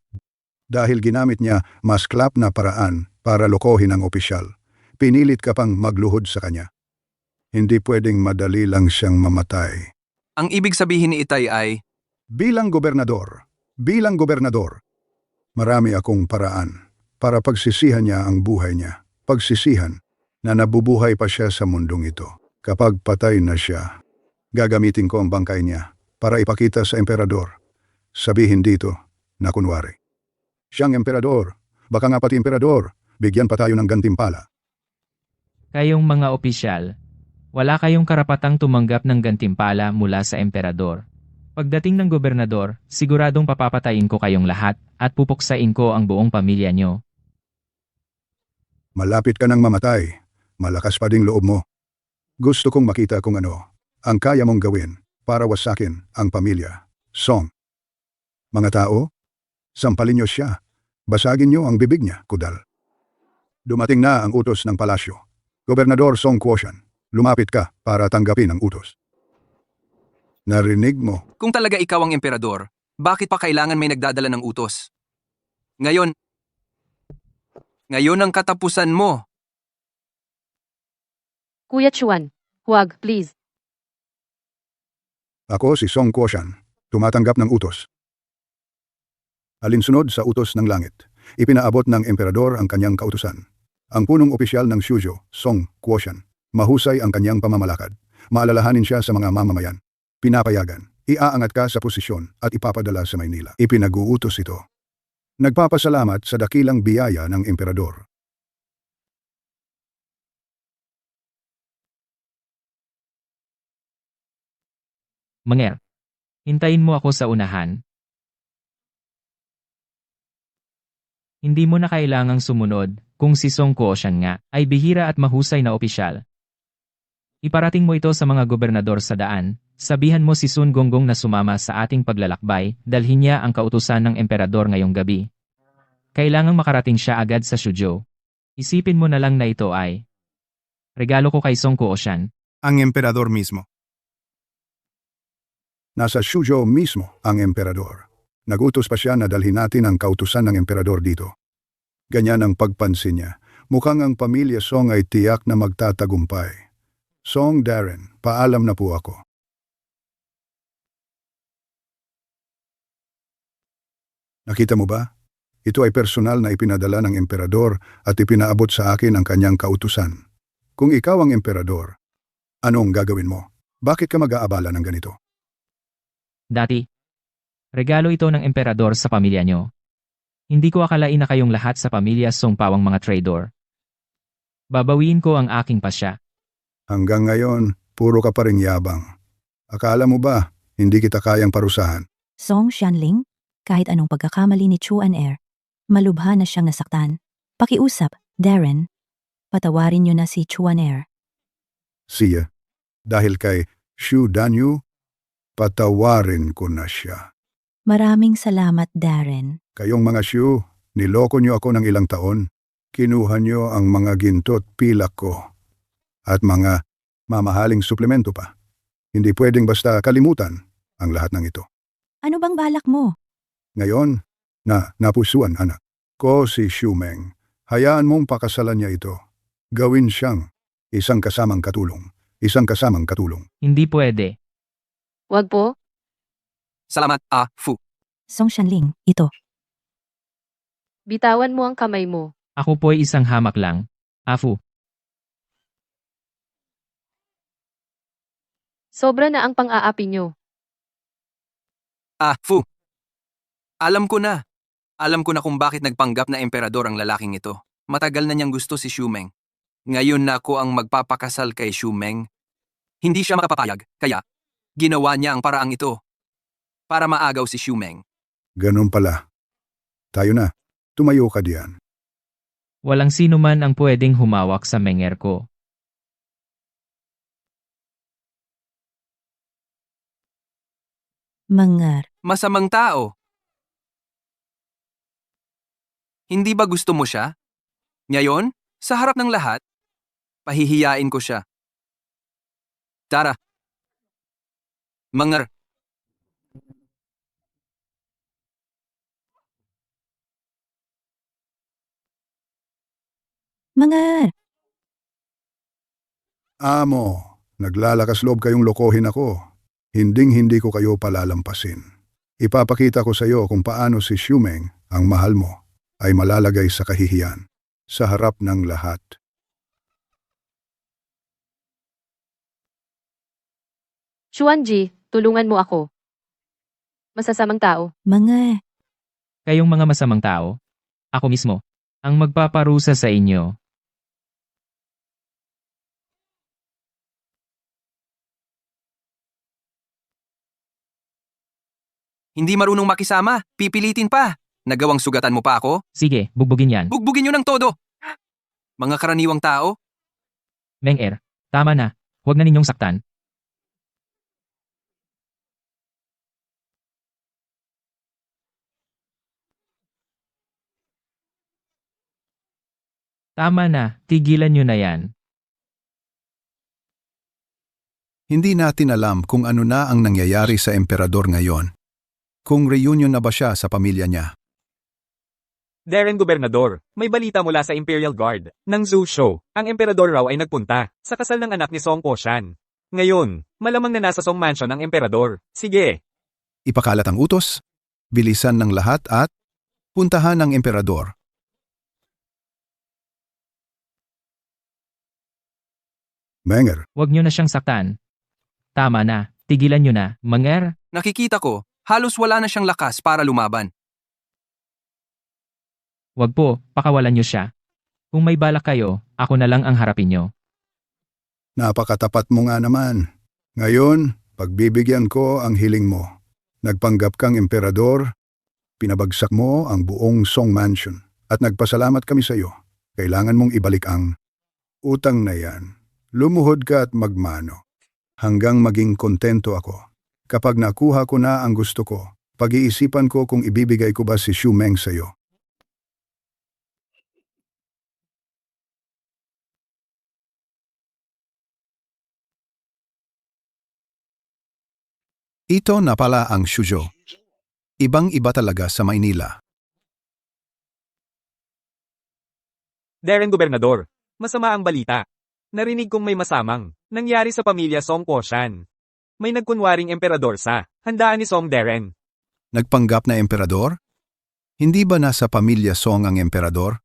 Dahil ginamit niya mas klap na paraan para lokohin ang opisyal, pinilit ka pang magluhod sa kanya. Hindi pwedeng madali lang siyang mamatay. Ang ibig sabihin ni Itay ay, Bilang gobernador, marami akong paraan para pagsisihan niya ang buhay niya. Pagsisihan na nabubuhay pa siya sa mundong ito. Kapag patay na siya, gagamitin ko ang bangkay niya para ipakita sa emperador. Sabihin dito na kunwari. Siyang emperador, baka nga pati emperador, bigyan pa tayo ng gantimpala. Kayong mga opisyal, wala kayong karapatang tumanggap ng gantimpala mula sa emperador. Pagdating ng gobernador, siguradong papapatayin ko kayong lahat at pupuksain ko ang buong pamilya nyo. Malapit ka nang mamatay, malakas pa ding loob mo. Gusto kong makita kung ano ang kaya mong gawin para wasakin ang pamilya. Song. Mga tao, sampalin niyo siya. Basagin niyo ang bibig niya, kudal. Dumating na ang utos ng palasyo. Gobernador Song Quoshan, lumapit ka para tanggapin ang utos. Narinig mo. kung talaga ikaw ang emperador, bakit pa kailangan may nagdadala ng utos? Ngayon ang katapusan mo. Kuya Chuan, huwag, please. Ako si Song Quoshan, tumatanggap ng utos. Alinsunod sa utos ng langit, ipinaabot ng emperador ang kanyang kautusan. Ang punong opisyal ng Shuzhou, Song Quoshan, mahusay ang kanyang pamamalakad. Maalalahanin siya sa mga mamamayan. Pinapayagan, iaangat ka sa posisyon at ipapadala sa Maynila. Ipinag-uutos ito. Nagpapasalamat sa dakilang biyaya ng emperador. Manger. Hintayin mo ako sa unahan. Hindi mo na kailangang sumunod kung si Song Quoshan nga ay bihira at mahusay na opisyal. Iparating mo ito sa mga gobernador sa daan. Sabihan mo si Sun Gonggong na sumama sa ating paglalakbay, dalhin niya ang kautusan ng emperador ngayong gabi. Kailangang makarating siya agad sa Shuzhou. Isipin mo na lang na ito ay regalo ko kay Song Quoshan. Ang emperador mismo. Nasa Shuzhou mismo ang emperador. Nagutos pa siya na dalhin natin ang kautusan ng emperador dito. Ganyan ang pagpansin niya. Mukhang ang pamilya Song ay tiyak na magtatagumpay. Song Darren, paalam na po ako. Nakita mo ba? Ito ay personal na ipinadala ng emperador at ipinaabot sa akin ang kanyang kautusan. Kung ikaw ang emperador, anong gagawin mo? Bakit ka mag-aabala ng ganito? Dati, regalo ito ng emperador sa pamilya nyo. Hindi ko akalain na kayong lahat sa pamilya Song Pawang mga traidor. Babawiin ko ang aking pasya. Hanggang ngayon, puro ka pa ring yabang. Akala mo ba, hindi kita kayang parusahan? Song Xianling, kahit anong pagkakamali ni Chuan Er, malubha na siyang nasaktan. Pakiusap, Darren. Patawarin niyo na si Chuan Er. Siya, dahil kay Xu Danyu, patawarin ko na siya. Maraming salamat, Darren. Kayong mga Xu, niloko niyo ako ng ilang taon. Kinuha niyo ang mga gintot pilak ko. At mga mamahaling suplemento pa. Hindi pwedeng basta kalimutan ang lahat ng ito. Ano bang balak mo? Ngayon, napusuan anak ko si Xiumeng. Hayaan mong pakasalan niya ito. Gawin siyang isang kasamang katulong. Isang kasamang katulong. Hindi pwede. Wag po. Salamat, Fu. Song Xianling, ito. Bitawan mo ang kamay mo. Ako po'y isang hamak lang. Afu. Sobra na ang pang-aapi nyo. Fu. Alam ko na. Alam ko na kung bakit nagpanggap na emperador ang lalaking ito. Matagal na niyang gusto si Xiumeng. Ngayon na ako ang magpapakasal kay Xiumeng. Hindi siya makapapayag, kaya Ginawa niya ang paraang ito para maagaw si Xiumeng. Ganun pala. Tayo na. Tumayo ka diyan. Walang sino man ang pwedeng humawak sa menger ko. Mangar, Masamang tao. Hindi ba gusto mo siya? Ngayon, sa harap ng lahat, pahihiyain ko siya. Tara. Mangar. mangar! Amo, naglalakas loob kayong lokohin ako. Hinding-hindi ko kayo palalampasin. Ipapakita ko sa iyo kung paano si Xiumeng, ang mahal mo, ay malalagay sa kahihiyan, sa harap ng lahat. Xuanji, tulungan mo ako. Masasamang tao. Mga, Kayong mga masamang tao, ako mismo, ang magpaparusa sa inyo. Hindi marunong makisama, pipilitin pa. Nagawang sugatan mo pa ako? Sige, bugbugin yan. Bugbugin niyo ng todo. Mga karaniwang tao, Menger, tama na. Huwag na ninyong saktan. Tama na, tigilan nyo na yan. Hindi natin alam kung ano na ang nangyayari sa emperador ngayon. Kung reunion na ba siya sa pamilya niya. Darren Gobernador, may balita mula sa Imperial Guard ng Zhou Show. Ang emperador raw ay nagpunta sa kasal ng anak ni Song Poshan. Ngayon, malamang na nasa Song Mansion ang emperador. Sige, Ipakalat ang utos, bilisan ng lahat at puntahan ang emperador. Menger, Huwag nyo na siyang saktan. Tama na, tigilan nyo na, Menger. nakikita ko, halos wala na siyang lakas para lumaban. Huwag po, pakawalan nyo siya. Kung may balak kayo, ako na lang ang harapin nyo. napakatapat mo nga naman. Ngayon, pagbibigyan ko ang hiling mo. Nagpanggap kang emperador, pinabagsak mo ang buong Song Mansion, at nagpasalamat kami sa iyo. Kailangan mong ibalik ang utang na yan. Lumuhod ka at magmano. Hanggang maging kontento ako. Kapag nakuha ko na ang gusto ko, pag-iisipan ko kung ibibigay ko ba si Xiumeng sa iyo. Ito na pala ang Shuzhou. Ibang-iba talaga sa Maynila. Darren Gobernador, masama ang balita. Narinig kong may masamang nangyari sa pamilya Song Poshan. May nagkunwaring emperador sa handaan ni Song Darren. Nagpanggap na emperador? Hindi ba nasa pamilya Song ang emperador?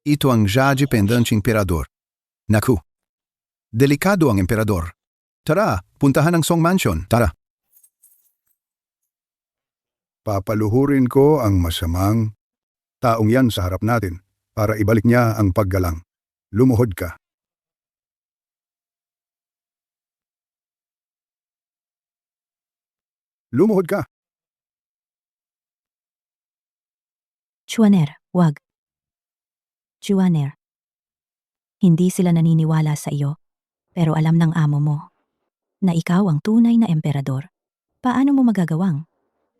Ito ang Jaji Pendanching Emperador. Naku, delikado ang emperador. Tara, puntahan ang Song Mansion. Tara. Papaluhurin ko ang masamang taong yan sa harap natin para ibalik niya ang paggalang. Lumuhod ka. Lumuhod ka. Chuaner, wag. Chuaner. Hindi sila naniniwala sa iyo, pero alam ng amo mo na ikaw ang tunay na emperador. Paano mo magagawang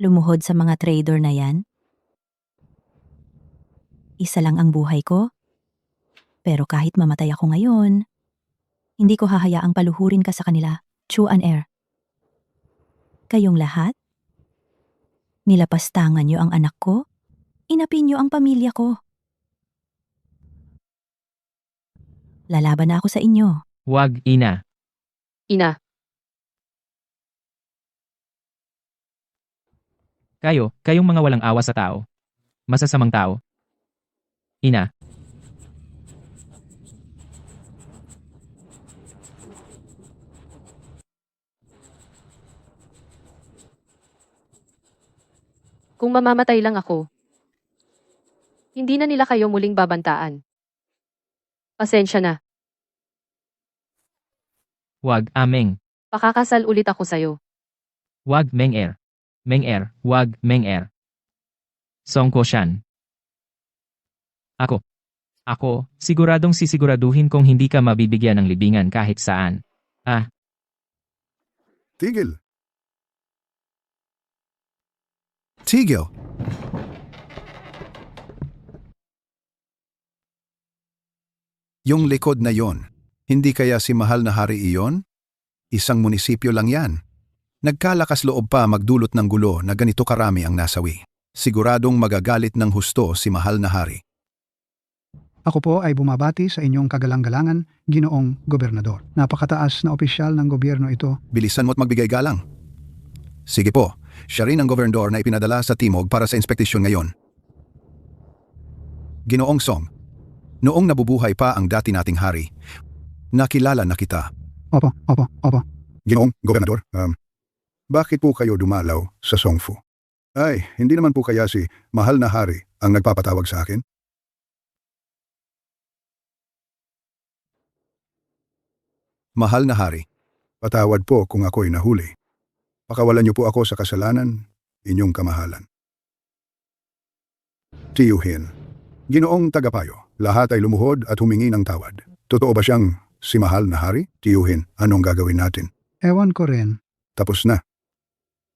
lumuhod sa mga trader na yan? Isa lang ang buhay ko, pero kahit mamatay ako ngayon, hindi ko hahayaang paluhurin ka sa kanila, Chuaner. Kayong lahat? Nilapastangan niyo ang anak ko? Inapin niyo ang pamilya ko. Lalaban na ako sa inyo. Huwag, ina. Ina, Kayong mga walang awa sa tao. Masasamang tao. Ina, Kung mamamatay lang ako, hindi na nila kayo muling babantaan. Pasensya na. Wag, Meng. Pakakasal ulit ako sa'yo. Wag, Meng-er. Meng-er, wag, Meng-er. Song Ko-shan. Ako, siguradong sisiguraduhin kong hindi ka mabibigyan ng libingan kahit saan. Tigil. Tigil. Yung likod na yon, hindi kaya si mahal na hari iyon? Isang munisipyo lang yan. Nagkalakas loob pa magdulot ng gulo na ganito karami ang nasawi. Siguradong magagalit ng husto si mahal na hari. Ako po ay bumabati sa inyong kagalang-galangan, Ginoong Gobernador. Napakataas na opisyal ng gobyerno ito. Bilisan mo't magbigay galang. Sige po, siya rin ang gobernador na ipinadala sa Timog para sa inspektisyon ngayon. Ginoong Song, noong nabubuhay pa ang dati nating hari, nakilala na kita. Opo. Ginoong Gobernador, bakit po kayo dumalaw sa Songfu? Ay, hindi naman po kaya si mahal na hari ang nagpapatawag sa akin? Mahal na hari, Patawad po kung ako'y nahuli. Pakawalan niyo po ako sa kasalanan, inyong kamahalan. Tiyuhin, Ginoong Tagapayo, lahat ay lumuhod at humingi ng tawad. Totoo ba siyang si mahal na hari? Tiyuhin, anong gagawin natin? Ewan ko rin. Tapos na.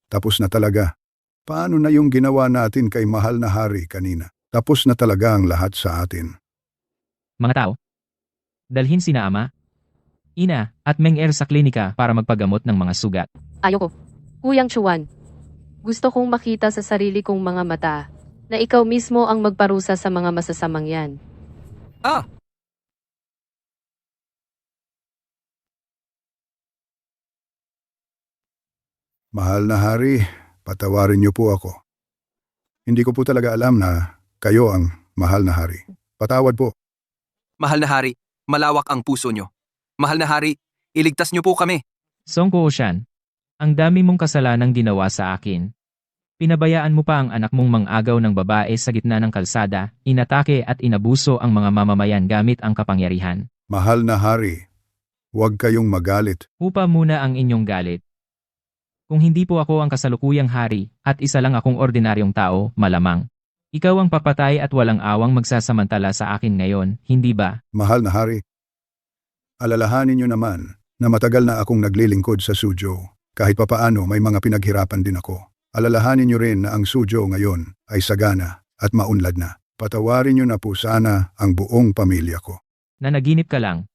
Tapos na talaga. Paano na yung ginawa natin kay mahal na hari kanina? Tapos na talaga ang lahat sa atin. Mga tao, dalhin sina ama, ina, at Meng-er sa klinika para magpagamot ng mga sugat. Ayoko. Kuyang Chuan. Gusto kong makita sa sarili kong mga mata na ikaw mismo ang magparusa sa mga masasamang yan. Mahal na hari, patawarin niyo po ako. Hindi ko po talaga alam na kayo ang mahal na hari. Patawad po. Mahal na hari, malawak ang puso nyo. Mahal na hari, iligtas nyo po kami. Song Ko-shan, ang dami mong kasalanang ginawa sa akin. Pinabayaan mo pa ang anak mong mang-agaw ng babae sa gitna ng kalsada, inatake at inabuso ang mga mamamayan gamit ang kapangyarihan. Mahal na hari, huwag kayong magalit. Upa muna ang inyong galit. Kung hindi po ako ang kasalukuyang hari at isa lang akong ordinaryong tao, malamang. Ikaw ang papatay at walang awang magsasamantala sa akin ngayon, hindi ba? Mahal na hari, alalahanin niyo naman na matagal na akong naglilingkod sa Suzhou. Kahit papaano may mga pinaghirapan din ako. Alalahanin niyo rin na ang Suzhou ngayon ay sagana at maunlad na. Patawarin niyo na po sana ang buong pamilya ko. Nanaginip ka lang.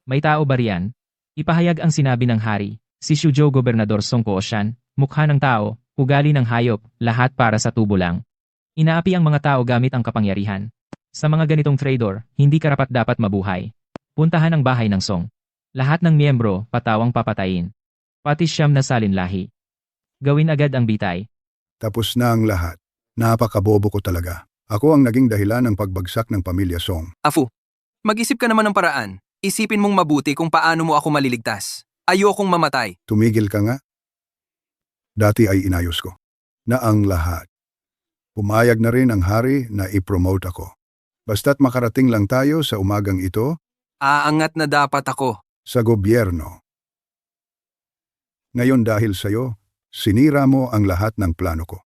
May tao ba riyan? Ipahayag ang sinabi ng hari, si Suzhou Gobernador Song Ko-shan, mukha ng tao, ugali ng hayop, lahat para sa tubo lang. Inaapi ang mga tao gamit ang kapangyarihan. Sa mga ganitong traidor, hindi karapat-dapat mabuhay. Puntahan ang bahay ng Song. Lahat ng miyembro, patawang papatayin. Pati siyam na salinlahi. Gawin agad ang bitay. Tapos na ang lahat. Napakabobo ko talaga. Ako ang naging dahilan ng pagbagsak ng pamilya Song. Afu, mag-isip ka naman ng paraan. Isipin mong mabuti kung paano mo ako maliligtas. Ayokong mamatay. Tumigil ka nga. Dati ay inayos ko na ang lahat. Pumayag na rin ang hari na i-promote ako. Basta't makarating lang tayo sa umagang ito Aangat na dapat ako. sa gobyerno. Ngayon dahil sa'yo, sinira mo ang lahat ng plano ko.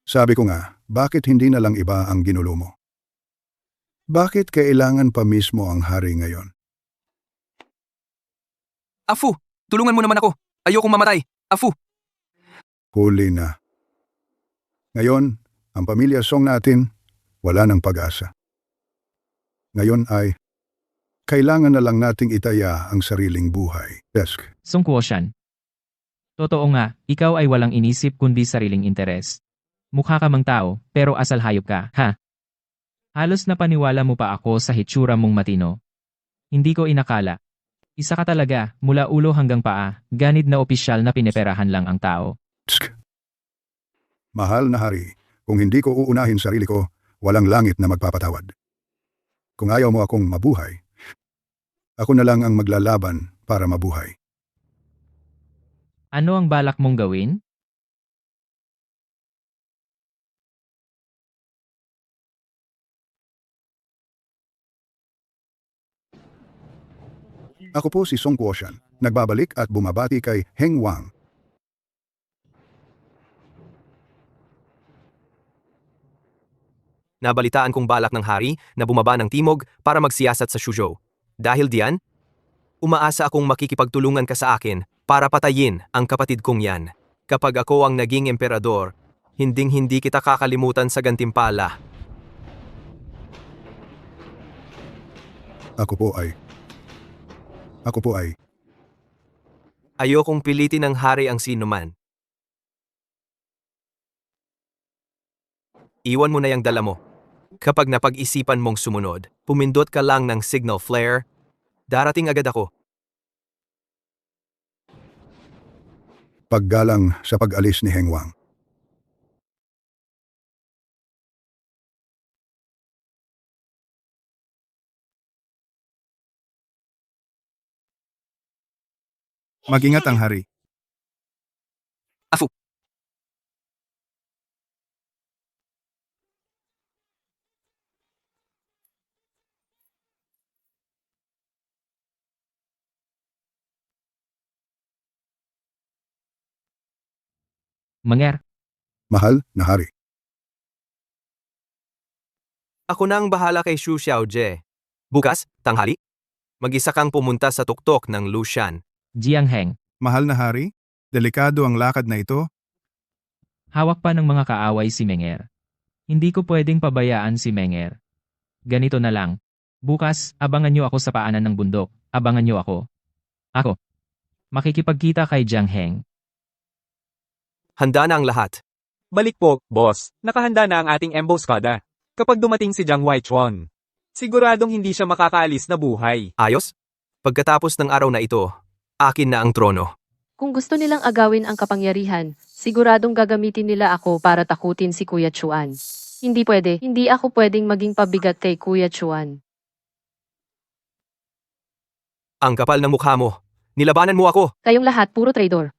Sabi ko nga, bakit hindi na lang iba ang ginulo mo? Bakit kailangan pa mismo ang hari ngayon? Afu, tulungan mo naman ako. Ayokong mamatay. Afu. Huli na. Ngayon, ang pamilya Song natin, wala ng pag-asa. Ngayon ay, kailangan na lang nating itaya ang sariling buhay. Desk. Song Ko-shan. Totoo nga, ikaw ay walang inisip kundi sariling interes. Mukha ka mang tao, pero asal hayop ka, ha? Halos napaniwala mo pa ako sa hitsura mong matino. Hindi ko inakala. Isa ka talaga, mula ulo hanggang paa, ganid na opisyal na pineperahan lang ang tao. Tsk. Mahal na hari, kung hindi ko uunahin sarili ko, walang langit na magpapatawad. Kung ayaw mo akong mabuhay, ako na lang ang maglalaban para mabuhay. Ano ang balak mong gawin? Ako po si Song Guoshan, nagbabalik at bumabati kay Heng Wang. Nabalitaan kong balak ng hari na bumaba ng timog para magsiyasat sa Suzhou. Dahil diyan, umaasa akong makikipagtulungan ka sa akin para patayin ang kapatid kong yan. Kapag ako ang naging emperador, hinding-hindi kita kakalimutan sa gantimpala. Ako po ay, Ayokong pilitin ng hari ang sinuman. Iwan mo na yung dala mo. Kapag napag-isipan mong sumunod, pumindot ka lang ng signal flare, darating agad ako. paggalang sa pag-alis ni Heng Wang. Mag-ingat ang hari. Afu. Manger, Mahal na hari. Ako na ang bahala kay Xu Xiaojie. Bukas, tanghali, mag-isa kang pumunta sa tuktok ng Lushan. Jiang Heng, Mahal na hari, delikado ang lakad na ito. hawak pa ng mga kaaway si Menger. Hindi ko pwedeng pabayaan si Menger. Ganito na lang. Bukas, abangan niyo ako sa paanan ng bundok. Abangan niyo ako. Ako. Makikipagkita kay Jiang Heng. Handa na ang lahat. Balik po, boss. Nakahanda na ang ating emboscada. Kapag dumating si Jiang Weichuan, siguradong hindi siya makakaalis na buhay. Ayos? Pagkatapos ng araw na ito, akin na ang trono. Kung gusto nilang agawin ang kapangyarihan, siguradong gagamitin nila ako para takutin si Kuya Chuan. Hindi pwede. Hindi ako pwedeng maging pabigat kay Kuya Chuan. Ang kapal ng mukha mo. Nilabanan mo ako. Kayong lahat puro traidor.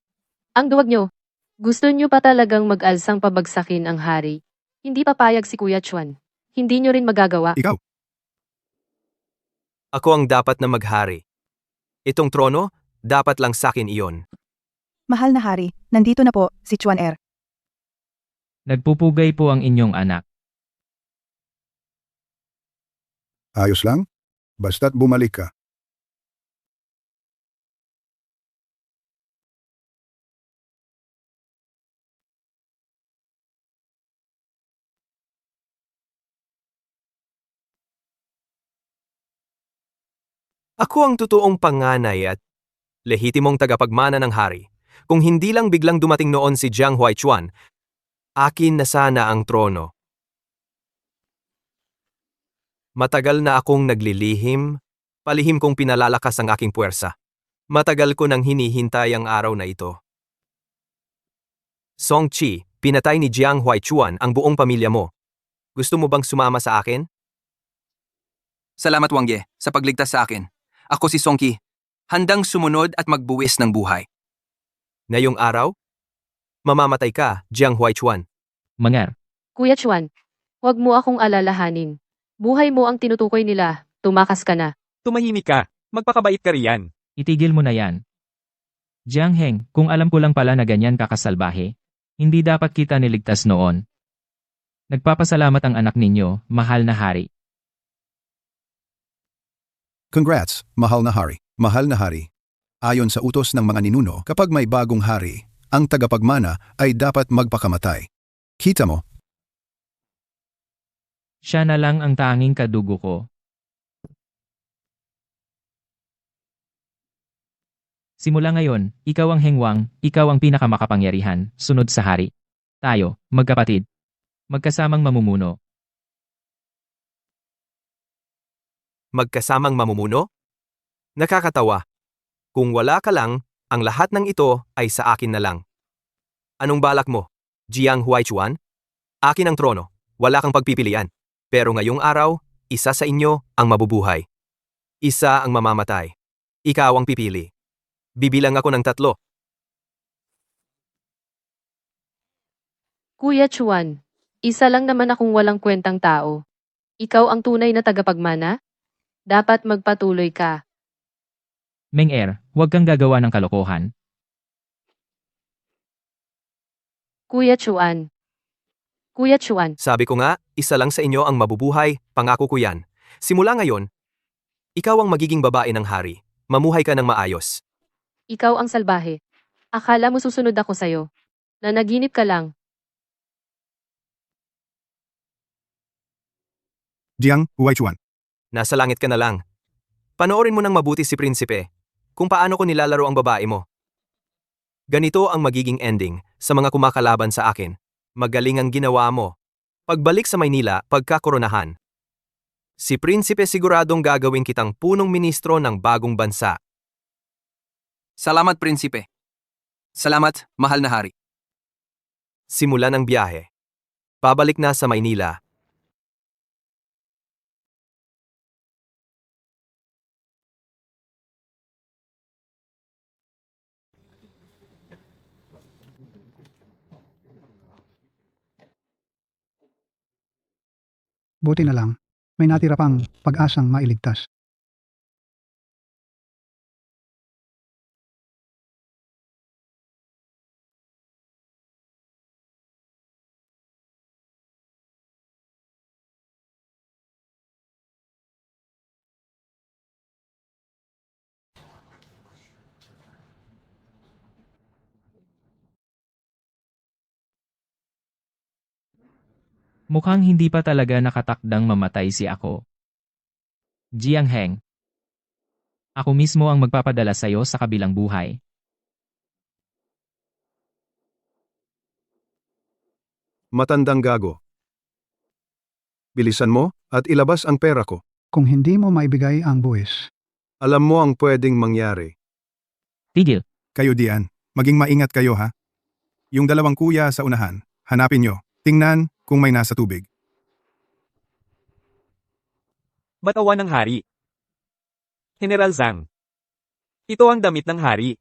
Ang duwag nyo. Gusto nyo pa talagang mag-alsang pabagsakin ang hari. Hindi papayag si Kuya Chuan. Hindi nyo rin magagawa. Ikaw. Ako ang dapat na maghari. Itong trono, dapat lang sakin iyon. Mahal na hari, nandito na po si Chuan Er. Nagpupugay po ang inyong anak. Ayos lang? Basta't bumalik ka. Ako ang totoong panganay at lehitimong tagapagmana ng hari. Kung hindi lang biglang dumating noon si Jiang Huaichuan, akin na sana ang trono. Matagal na akong naglilihim, palihim kong pinalalakas ang aking puwersa. Matagal ko nang hinihintay ang araw na ito. Song Qi, pinatay ni Jiang Huaichuan ang buong pamilya mo. Gusto mo bang sumama sa akin? Salamat Wang Ye sa pagligtas sa akin. Ako si Song Qi, handang sumunod at magbuwis ng buhay. Ngayong araw, mamamatay ka, Jiang Huaichuan. Manger, Kuya Chuan, huwag mo akong alalahanin. Buhay mo ang tinutukoy nila. Tumakas ka na. Tumahimik ka. Magpakabait ka riyan. itigil mo na yan. Jiang Heng, kung alam ko lang pala na ganyan kakasalbahe, hindi dapat kita niligtas noon. Nagpapasalamat ang anak ninyo, mahal na hari. Congrats, mahal na hari. Mahal na hari. Ayon sa utos ng mga ninuno, kapag may bagong hari, ang tagapagmana ay dapat magpakamatay. Kita mo, Siya na lang ang tanging kadugo ko. Simula ngayon, ikaw ang Heng Wang, ikaw ang pinakamakapangyarihan, sunod sa hari. Tayo, magkapatid. Magkasamang mamumuno. Magkasamang mamumuno? Nakakatawa. Kung wala ka lang, ang lahat ng ito ay sa akin na lang. Anong balak mo, Jiang Huaichuan? Akin ang trono, wala kang pagpipilian. Pero ngayong araw, isa sa inyo ang mabubuhay. Isa ang mamamatay. Ikaw ang pipili. Bibilang ako ng 3. Kuya Chuan, isa lang naman akong walang kwentang tao. Ikaw ang tunay na tagapagmana? Dapat magpatuloy ka. Meng-er, huwag kang gagawa ng kalokohan. Kuya Chuan. Kuya Chuan, Sabi ko nga, isa lang sa inyo ang mabubuhay, pangako ko yan. Simula ngayon, ikaw ang magiging babae ng hari. Mamuhay ka ng maayos. ikaw ang salbahe. Akala mo susunod ako sa'yo. Nanaginip ka lang. Jiang Huaichuan. Nasa langit ka na lang. Panoorin mo ng mabuti si Prinsipe, kung paano ko nilalaro ang babae mo. Ganito ang magiging ending sa mga kumakalaban sa akin. Magaling ang ginawa mo. Pagbalik sa Maynila, pagkakoronahan. Si Prinsipe siguradong gagawin kitang punong ministro ng bagong bansa. Salamat, Prinsipe. Salamat, mahal na hari. Simulan ang biyahe. Pabalik na sa Maynila. Buti na lang, may natira pang pag-asang mailigtas. Mukhang hindi pa talaga nakatakdang mamatay si ako. Jiang Heng. Ako mismo ang magpapadala sa'yo sa kabilang buhay. Matandang gago. Bilisan mo at ilabas ang pera ko. Kung hindi mo maibigay ang buwis, Alam mo ang pwedeng mangyari. Tigil. Kayo diyan, maging maingat kayo ha. Yung dalawang kuya sa unahan, hanapin nyo. Tingnan kung may nasa tubig. Batawan ng hari. General Zhang. Ito ang damit ng hari.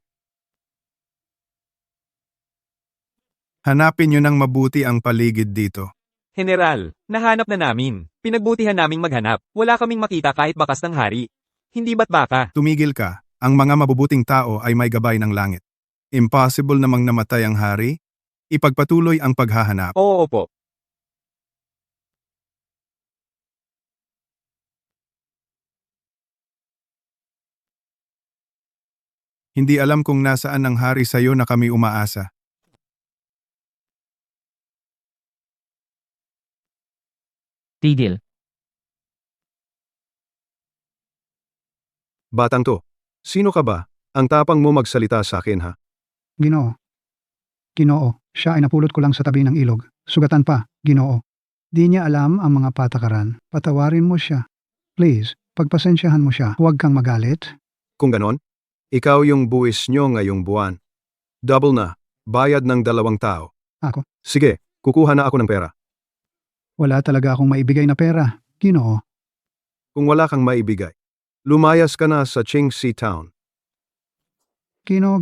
Hanapin nyo ng mabuti ang paligid dito. General, nahanap na namin. Pinagbutihan naming maghanap. Wala kaming makita kahit bakas ng hari. Hindi ba't baka? Tumigil ka, ang mga mabubuting tao ay may gabay ng langit. Impossible namang namatay ang hari? Ipagpatuloy ang paghahanap. Oo po. Hindi alam kung nasaan ang hari sa'yo na kami umaasa. Tigil. Batang to, sino ka ba? Ang tapang mo magsalita sa akin ha? Ginoo. Ginoo, siya ay napulot ko lang sa tabi ng ilog. Sugatan pa, Ginoo. Di niya alam ang mga patakaran. Patawarin mo siya. Please, pagpasensyahan mo siya. Huwag kang magalit. Kung ganon, ikaw yung buwis nyo ngayong buwan. Double na, bayad ng 2 tao. Ako? Sige, kukuha na ako ng pera. Wala talaga akong maibigay na pera. Ginoo. Kung wala kang maibigay, lumayas ka na sa Qingxi Town. Ginoo.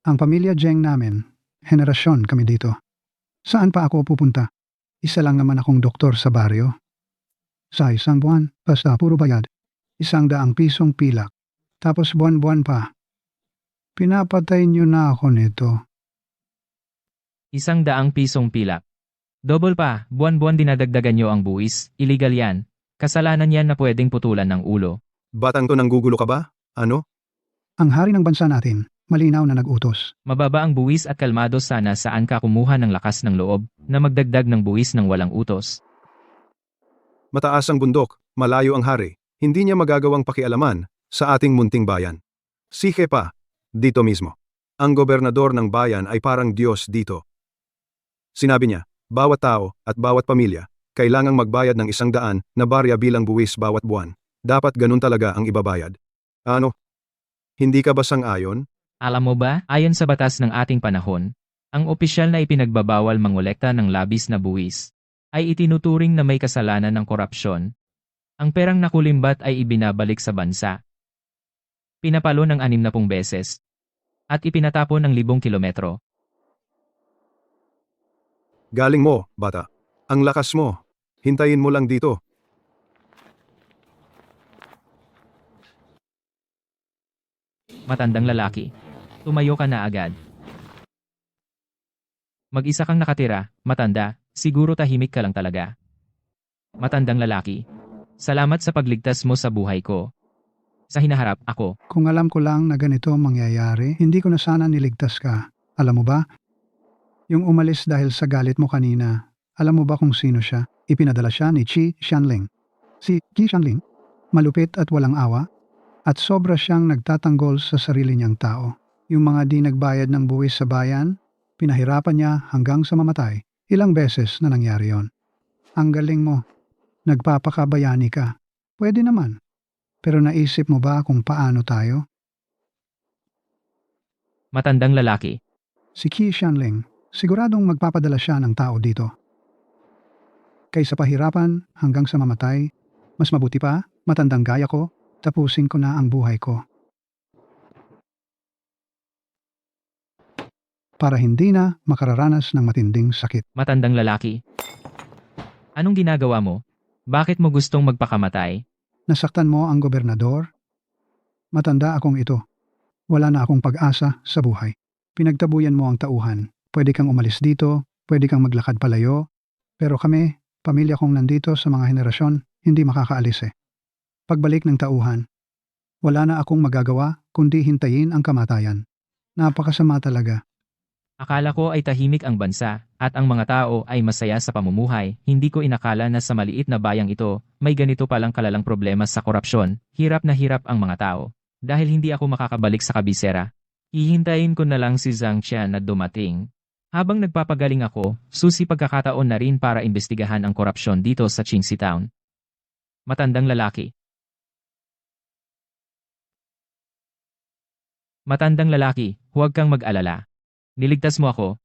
Ang pamilya Zheng namin, henerasyon kami dito. Saan pa ako pupunta? Isa lang naman akong doktor sa baryo. Sa isang buwan, basta puro bayad. 100 pisong pilak. Tapos buwan-buwan pa. Pinapatay niyo na ako nito. 100 pisong pilak. Double pa, buwan-buwan dinadagdagan nyo ang buwis, illegal yan. Kasalanan yan na pwedeng putulan ng ulo. Batang to, nanggugulo ka ba? Ano? Ang hari ng bansa natin, malinaw na nag-utos. Mababa ang buwis at kalmado sana saan ka kumuha ng lakas ng loob na magdagdag ng buwis ng walang utos. Mataas ang bundok, malayo ang hari. Hindi niya magagawang pakialaman sa ating munting bayan. Sige pa, dito mismo. Ang gobernador ng bayan ay parang Diyos dito. Sinabi niya, bawat tao at bawat pamilya, kailangang magbayad ng 100 na barya bilang buwis bawat buwan. Dapat ganun talaga ang ibabayad. Ano? Hindi ka ba sang-ayon? Alam mo ba, ayon sa batas ng ating panahon, ang opisyal na ipinagbabawal mangolekta ng labis na buwis ay itinuturing na may kasalanan ng korupsyon. Ang perang nakulimbat ay ibinabalik sa bansa. Pinapalo ng 60 beses at ipinatapon ng 1,000 kilometro. Galing mo, bata. Ang lakas mo. Hintayin mo lang dito. Matandang lalaki. Tumayo ka na agad. Mag-isa kang nakatira, matanda, siguro tahimik ka lang talaga. Matandang lalaki. Salamat sa pagligtas mo sa buhay ko. Sa hinaharap, ako. Kung alam ko lang na ganito ang mangyayari, hindi ko na sana niligtas ka. Alam mo ba? Yung umalis dahil sa galit mo kanina, alam mo ba kung sino siya? Ipinadala siya ni Qi Xianling. Si Qi Xianling, malupit at walang awa, at sobra siyang nagtatanggol sa sarili niyang tao. Yung mga di nagbayad ng buwis sa bayan, pinahirapan niya hanggang sa mamatay. Ilang beses na nangyari yon. Ang galing mo. Nagpapakabayani ka. Pwede naman. Pero naisip mo ba kung paano tayo? Matandang lalaki. Si Qi Xianling, siguradong magpapadala siya ng tao dito. Kaysa pahirapan hanggang sa mamatay, mas mabuti pa, matandang gaya ko, tapusin ko na ang buhay ko. Para hindi na makararanas ng matinding sakit. Matandang lalaki. Anong ginagawa mo? Bakit mo gustong magpakamatay? Nasaktan mo ang gobernador? Matanda akong ito. Wala na akong pag-asa sa buhay. Pinagtabuyan mo ang tauhan. Pwede kang umalis dito, pwede kang maglakad palayo. Pero kami, pamilya kong nandito sa mga henerasyon, hindi makakaalis eh. Pagbalik ng tauhan, wala na akong magagawa kundi hintayin ang kamatayan. Napakasama talaga. Akala ko ay tahimik ang bansa, at ang mga tao ay masaya sa pamumuhay. Hindi ko inakala na sa maliit na bayang ito, may ganito palang kalalang problema sa korupsyon. Hirap na hirap ang mga tao. Dahil hindi ako makakabalik sa kabisera, hihintayin ko na lang si Zhang Qian na dumating. Habang nagpapagaling ako, susi pagkakataon na rin para imbestigahan ang korupsyon dito sa Qingxi Town. Matandang lalaki. Matandang lalaki, huwag kang mag-alala. Niligtas mo ako.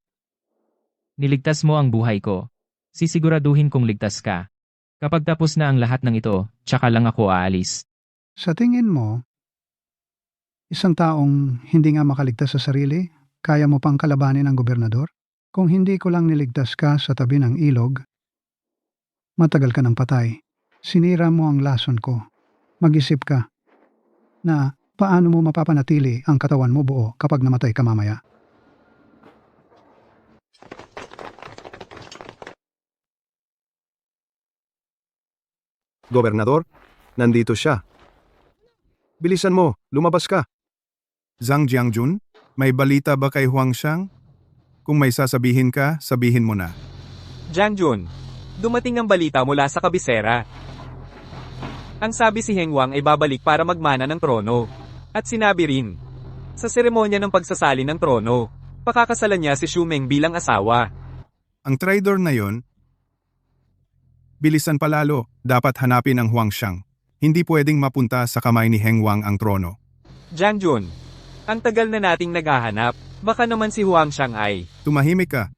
Niligtas mo ang buhay ko. Sisiguraduhin kong ligtas ka. Kapag tapos na ang lahat ng ito, tsaka lang ako aalis. Sa tingin mo, isang taong hindi nga makaligtas sa sarili, kaya mo pang kalabanin ang gobernador? Kung hindi ko lang niligtas ka sa tabi ng ilog, matagal ka ng patay. Sinira mo ang lason ko. Mag-isip ka na paano mo mapapanatili ang katawan mo buo kapag namatay ka mamaya. Gobernador, nandito siya. Bilisan mo, lumabas ka. Zhang Jiangjun, may balita ba kay Huang Xiang? Kung may sasabihin ka, sabihin mo na. Jiang Jun, dumating ang balita mula sa kabisera. Ang sabi si Heng Wang ay babalik para magmana ng trono. At sinabi rin, sa seremonya ng pagsasali ng trono, pakakasalan niya si Xu Meng bilang asawa. Ang traidor na yon, bilisan palalo, dapat hanapin ang Huang Xiang. Hindi pwedeng mapunta sa kamay ni Heng Wang ang trono. Jiang Jun, ang tagal na nating naghahanap, baka naman si Huang Xiang ay... Tumahimik ka.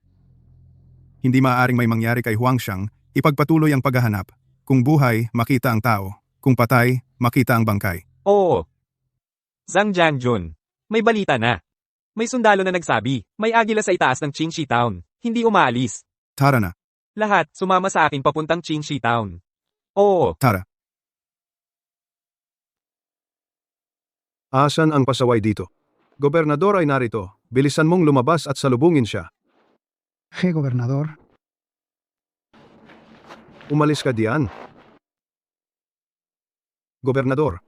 Hindi maaaring may mangyari kay Huang Xiang, ipagpatuloy ang paghahanap. Kung buhay, makita ang tao. Kung patay, makita ang bangkay. Oo. Zhang Jiangjun, may balita na. May sundalo na nagsabi, may agila sa itaas ng Qingxi Town, hindi umaalis. Tara na. Lahat, sumama sa akin papuntang Qingxi Town. Oo. Tara. Asan ang pasaway dito? Gobernador ay narito. Bilisan mong lumabas at salubungin siya. He, gobernador. Umalis ka diyan. Gobernador,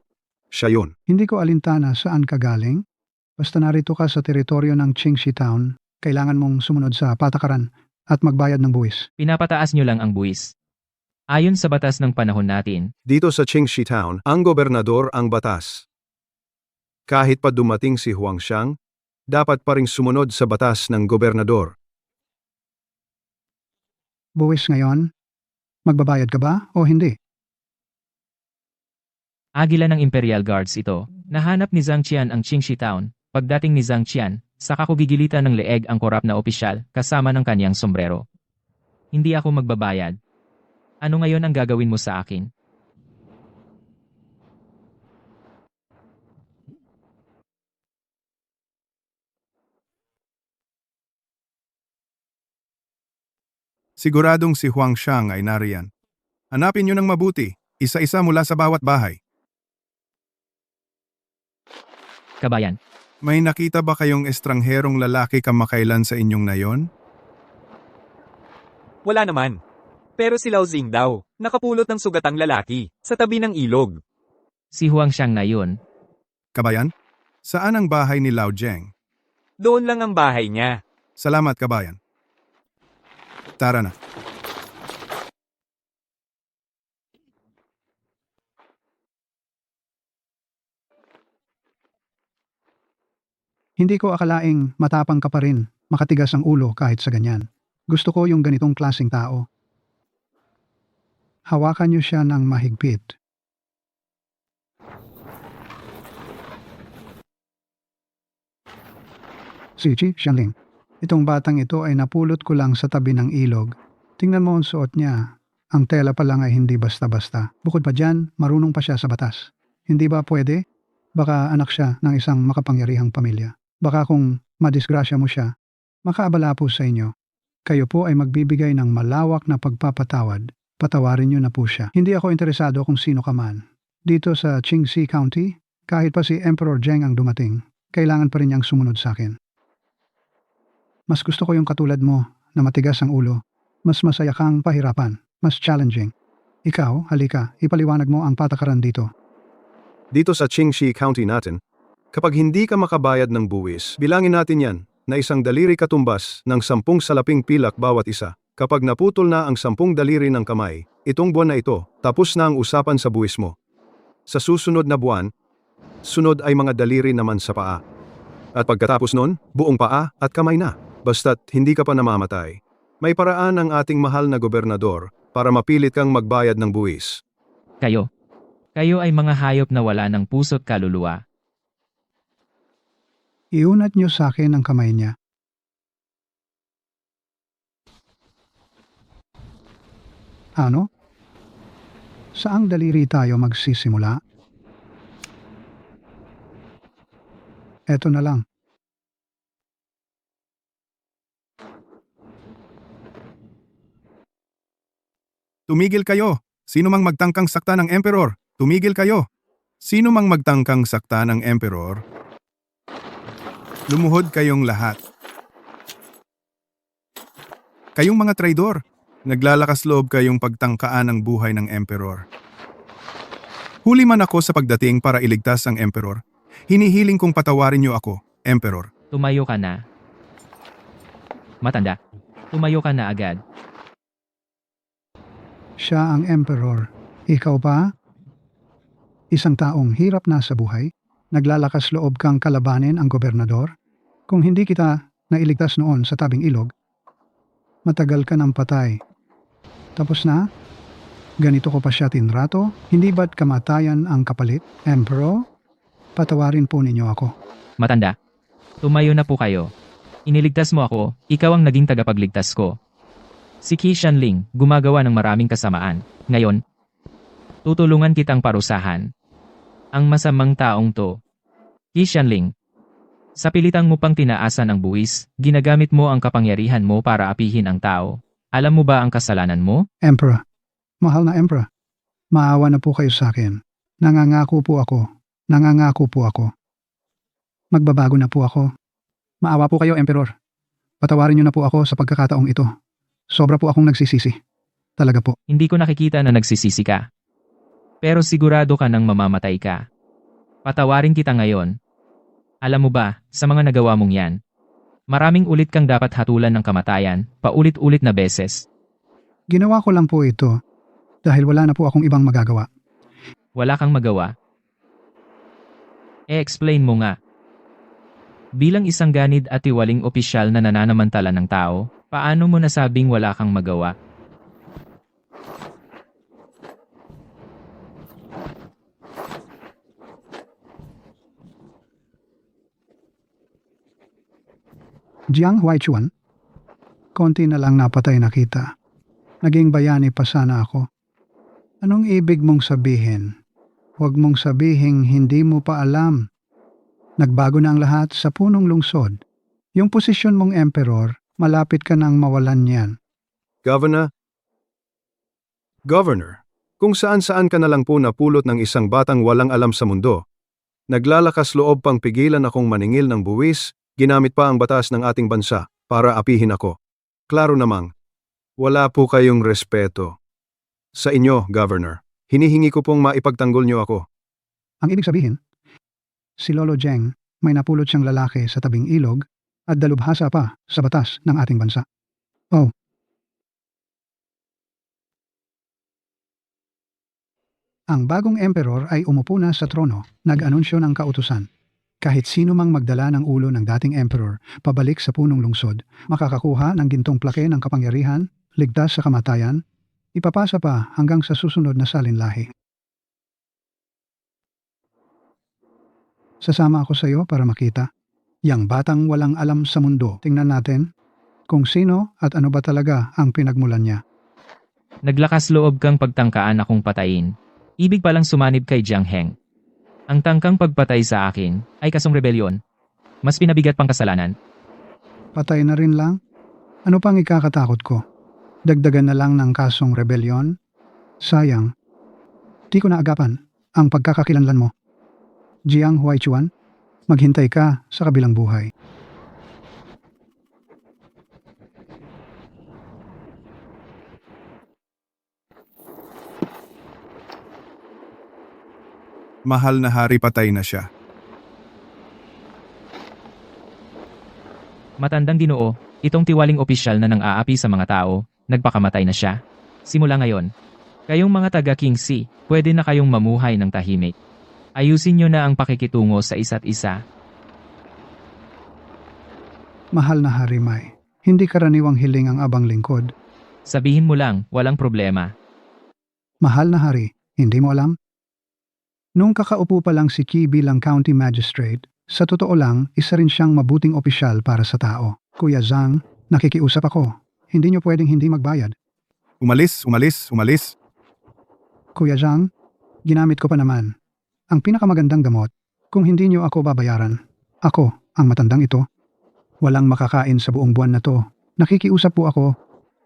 siya yun. Hindi ko alintana saan ka galing. Basta narito ka sa teritoryo ng Qingxi Town, kailangan mong sumunod sa patakaran at magbayad ng buwis. Pinapataas nyo lang ang buwis. Ayon sa batas ng panahon natin, Dito sa Qingxi Town, ang gobernador ang batas. Kahit pa dumating si Huang Xiang, dapat pa ring sumunod sa batas ng gobernador. Buwis ngayon, magbabayad ka ba o hindi? agila ng Imperial Guards ito. Nahanap ni Zhang Qian ang Qingxi Town. Pagdating ni Zhang Qian, saka ko gigilitan ng leeg ang korap na opisyal kasama ng kanyang sombrero. Hindi ako magbabayad. Ano ngayon ang gagawin mo sa akin? Siguradong si Huang Xiang ay nariyan. Hanapin niyo ng mabuti, isa-isa mula sa bawat bahay. Kabayan, May nakita ba kayong estrangherong lalaki kamakailan sa inyong nayon? Wala naman. Pero si Lao Zing daw, nakapulot ng sugatang lalaki, sa tabi ng ilog. si Huang Xiang na yun. Kabayan? Saan ang bahay ni Lao Zheng? Doon lang ang bahay niya. Salamat, kabayan. Tara na. Hindi ko akalaing matapang ka pa rin, makatigas ang ulo kahit sa ganyan. Gusto ko yung ganitong klaseng tao. Hawakan niyo siya ng mahigpit. Si Chi Xianling, itong batang ito ay napulot ko lang sa tabi ng ilog. Tingnan mo ang suot niya. Ang tela pa lang ay hindi basta-basta. Bukod pa dyan, marunong pa siya sa batas. Hindi ba pwede? Baka anak siya ng isang makapangyarihang pamilya. Baka kung madisgrasya mo siya, makaabala po sa inyo. Kayo po ay magbibigay ng malawak na pagpapatawad. Patawarin niyo na po siya. Hindi ako interesado kung sino ka man. Dito sa Qingxi County, kahit pa si Emperor Zheng ang dumating, kailangan pa rin niyang sumunod sa akin. Mas gusto ko yung katulad mo na matigas ang ulo. Mas masaya kang pahirapan. Mas challenging. Ikaw, halika, ipaliwanag mo ang patakaran dito. Dito sa Qingxi County natin, kapag hindi ka makabayad ng buwis, bilangin natin yan na isang daliri katumbas ng 10 salaping pilak bawat isa. Kapag naputol na ang 10 daliri ng kamay, itong buwan na ito, tapos na ang usapan sa buwis mo. Sa susunod na buwan, sunod ay mga daliri naman sa paa. At pagkatapos nun, buong paa at kamay na. Basta't hindi ka pa namamatay. May paraan ang ating mahal na gobernador para mapilit kang magbayad ng buwis. Kayo ay mga hayop na wala ng puso't kaluluwa. Iunat niyo sa akin ang kamay niya. Ano? Saang daliri tayo magsisimula? Eto na lang. Tumigil kayo! Sino mang magtangkang sakta ng Emperor? Tumigil kayo! Sino mang magtangkang sakta ng Emperor? Lumuhod kayong lahat. Kayong mga traidor, naglalakas loob kayong pagtangkaan ang buhay ng Emperor. Huli man ako sa pagdating para iligtas ang Emperor. Hinihiling kong patawarin niyo ako, Emperor. Tumayo ka na. Matanda, tumayo ka na agad. Siya ang emperor. Ikaw pa? Isang taong hirap na sa buhay? Naglalakas loob kang kalabanin ang gobernador? Kung hindi kita nailigtas noon sa tabing ilog, matagal ka ng patay. Tapos na? Ganito ko pa siya tinrato? Hindi ba't kamatayan ang kapalit? Emperor? Patawarin po ninyo ako. Matanda, tumayo na po kayo. Iniligtas mo ako, ikaw ang naging tagapagligtas ko. Si Qi Xianling, gumagawa ng maraming kasamaan. Ngayon, tutulungan kitang parusahan. Ang masamang taong to. Qi Xianling, sa pilitang mo pang tinaasan ang buwis, ginagamit mo ang kapangyarihan mo para apihin ang tao. Alam mo ba ang kasalanan mo? Emperor, mahal na Emperor, maawa na po kayo sa akin. Nangangako po ako. Magbabago na po ako. Maawa po kayo, Emperor. Patawarin niyo na po ako sa pagkakataong ito. Sobra po akong nagsisisi. Talaga po. Hindi ko nakikita na nagsisisi ka. Pero sigurado ka nang mamamatay ka. Patawarin kita ngayon. Alam mo ba, sa mga nagawa mong yan, maraming ulit kang dapat hatulan ng kamatayan, paulit-ulit na beses. Ginawa ko lang po ito dahil wala na po akong ibang magagawa. Wala kang magawa. E-explain mo nga. Bilang isang ganid at tiwaling opisyal na nananamantala ng tao, paano mo nasabing wala kang magawa? Jiang Huaichuan, konti na lang napatay na kita. Naging bayani pa sana ako. Anong ibig mong sabihin? Huwag mong sabihing hindi mo pa alam. Nagbago na ang lahat sa punong lungsod. Yung posisyon mong emperor, malapit ka nang mawalan niyan. Governor, kung saan-saan ka na lang po napulot ng isang batang walang alam sa mundo, Naglalakas loob pang pigilan akong maningil ng buwis, ginamit pa ang batas ng ating bansa para apihin ako. Klaro namang, wala po kayong respeto. Sa inyo, Governor, hinihingi ko pong maipagtanggol niyo ako. Ang ibig sabihin, si Lolo Jeng may napulot siyang lalaki sa tabing ilog at dalubhasa pa sa batas ng ating bansa. Oh. Ang bagong emperor ay umupo na sa trono, nag-anunsyo ng kautusan. Kahit sino mang magdala ng ulo ng dating emperor pabalik sa punong lungsod, makakakuha ng gintong plake ng kapangyarihan, ligtas sa kamatayan, ipapasa pa hanggang sa susunod na salinlahi. Sasama ako sa iyo para makita. Yang batang walang alam sa mundo, tingnan natin kung sino at ano ba talaga ang pinagmulan niya. Naglakas loob kang pagtangkaan akong patayin. Ibig palang sumanib kay Jiang Heng. Ang tangkang pagpatay sa akin ay kasong rebelyon. Mas pinabigat pang kasalanan. Patay na rin lang? Ano pang ikakatakot ko? Dagdagan na lang ng kasong rebelyon? Sayang. Di ko naagapan ang pagkakakilanlan mo. Jiang Huaichuan, maghintay ka sa kabilang buhay. Mahal na hari, patay na siya. Matandang Ginoo, itong tiwaling opisyal na nang aapi sa mga tao, nagpakamatay na siya. Simula ngayon, kayong mga taga-King C, pwede na kayong mamuhay ng tahimik. Ayusin nyo na ang pakikitungo sa isa't isa. Mahal na Hari Mai, hindi karaniwang hiling ang abang lingkod. Sabihin mo lang, walang problema. Mahal na Hari, hindi mo alam? Nung kakaupo pa lang si Qi bilang county magistrate, sa totoo lang, isa rin siyang mabuting opisyal para sa tao. Kuya Zhang, nakikiusap ako. Hindi niyo pwedeng hindi magbayad. Umalis. Kuya Zhang, ginamit ko pa naman ang pinakamagandang gamot. Kung hindi niyo ako babayaran, ako ang matandang ito. Walang makakain sa buong buwan na to. Nakikiusap po ako.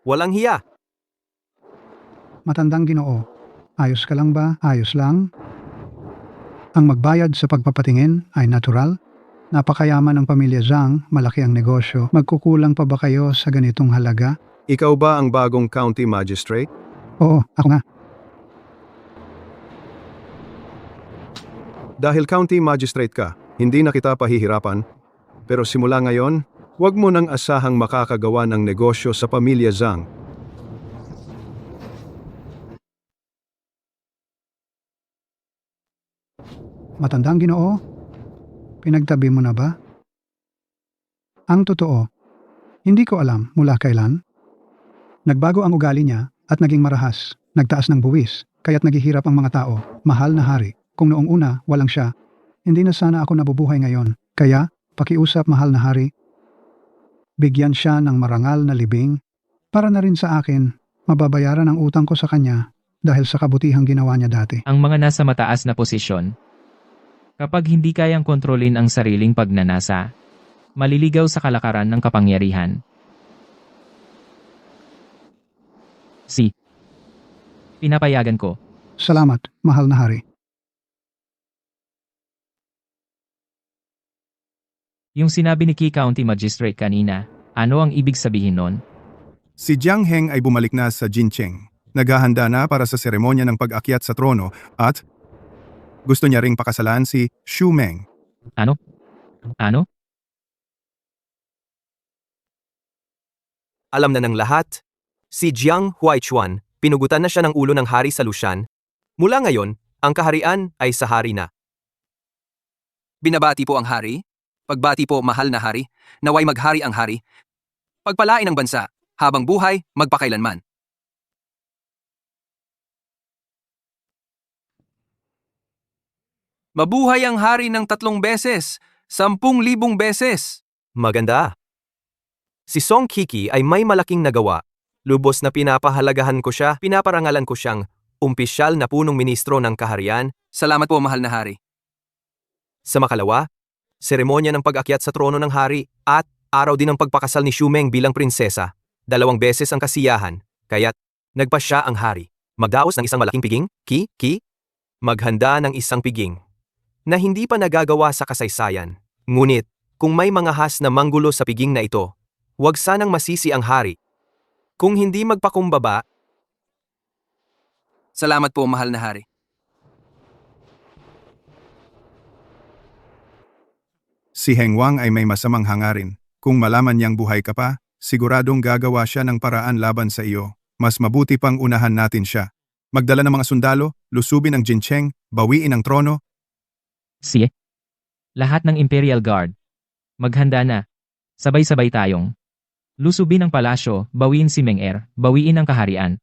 Walang hiya. Matandang Ginoo, ayos ka lang ba? Ayos lang? Ang magbayad sa pagpapatingin ay natural. Napakayaman ng pamilya Zhang, malaki ang negosyo. Magkukulang pa ba kayo sa ganitong halaga? Ikaw ba ang bagong county magistrate? Oo, ako nga. Dahil county magistrate ka, hindi na kita pahihirapan. Pero simula ngayon, huwag mo nang asahang makakagawa ng negosyo sa pamilya Zhang. Matandang Ginoo, pinagtabi mo na ba? Ang totoo, hindi ko alam mula kailan. Nagbago ang ugali niya at naging marahas, nagtaas ng buwis, kaya't naghihirap ang mga tao. Mahal na hari, kung noong una walang siya, hindi na sana ako nabubuhay ngayon. Kaya, pakiusap mahal na hari. Bigyan siya ng marangal na libing, para na rin sa akin, mababayaran ang utang ko sa kanya dahil sa kabutihang ginawa niya dati. Ang mga nasa mataas na posisyon, kapag hindi kayang kontrolin ang sariling pagnanasa, maliligaw sa kalakaran ng kapangyarihan. Pinapayagan ko. Salamat, mahal na hari. Yung sinabi ni Qi County Magistrate kanina, ano ang ibig sabihin nun? Si Jiang Heng ay bumalik na sa Jincheng. Naghahanda na para sa seremonya ng pag-akyat sa trono at gusto niya ring pakasalan si Xu Meng. Ano? Alam na ng lahat, si Jiang Huaichuan, pinugutan na siya ng ulo ng hari sa Lushan. Mula ngayon, ang kaharian ay sa hari na. Binabati po ang hari. Pagbati po mahal na hari. Naway maghari ang hari. Pagpalain ang bansa, habang buhay, magpakailanman. Mabuhay ang hari ng 3 beses, 10,000 beses. Maganda. Si Song Kiki ay may malaking nagawa. Lubos na pinapahalagahan ko siya, pinaparangalan ko siyang umpisyal na punong ministro ng kaharian. Salamat po mahal na hari. Sa makalawa, seremonya ng pag-akyat sa trono ng hari at araw din ng pagpakasal ni Xu Meng bilang prinsesa. 2 beses ang kasiyahan, kaya't nagpa siya ang hari. Magdaos ng isang malaking piging, Ki, maghanda ng isang piging. na hindi pa nagagawa sa kasaysayan. Ngunit, kung may mga has na manggulo sa piging na ito, huwag sanang masisi ang hari. Kung hindi magpakumbaba, Salamat po, mahal na hari. Si Heng Wang ay may masamang hangarin. Kung malaman niyang buhay ka pa, siguradong gagawa siya ng paraan laban sa iyo. Mas mabuti pang unahan natin siya. Magdala ng mga sundalo, lusubin ang Jincheng, bawiin ang trono. Si lahat ng Imperial Guard. Maghanda na. Sabay-sabay tayong lusubin ang palasyo, bawiin si Meng-Er, bawiin ang kaharian.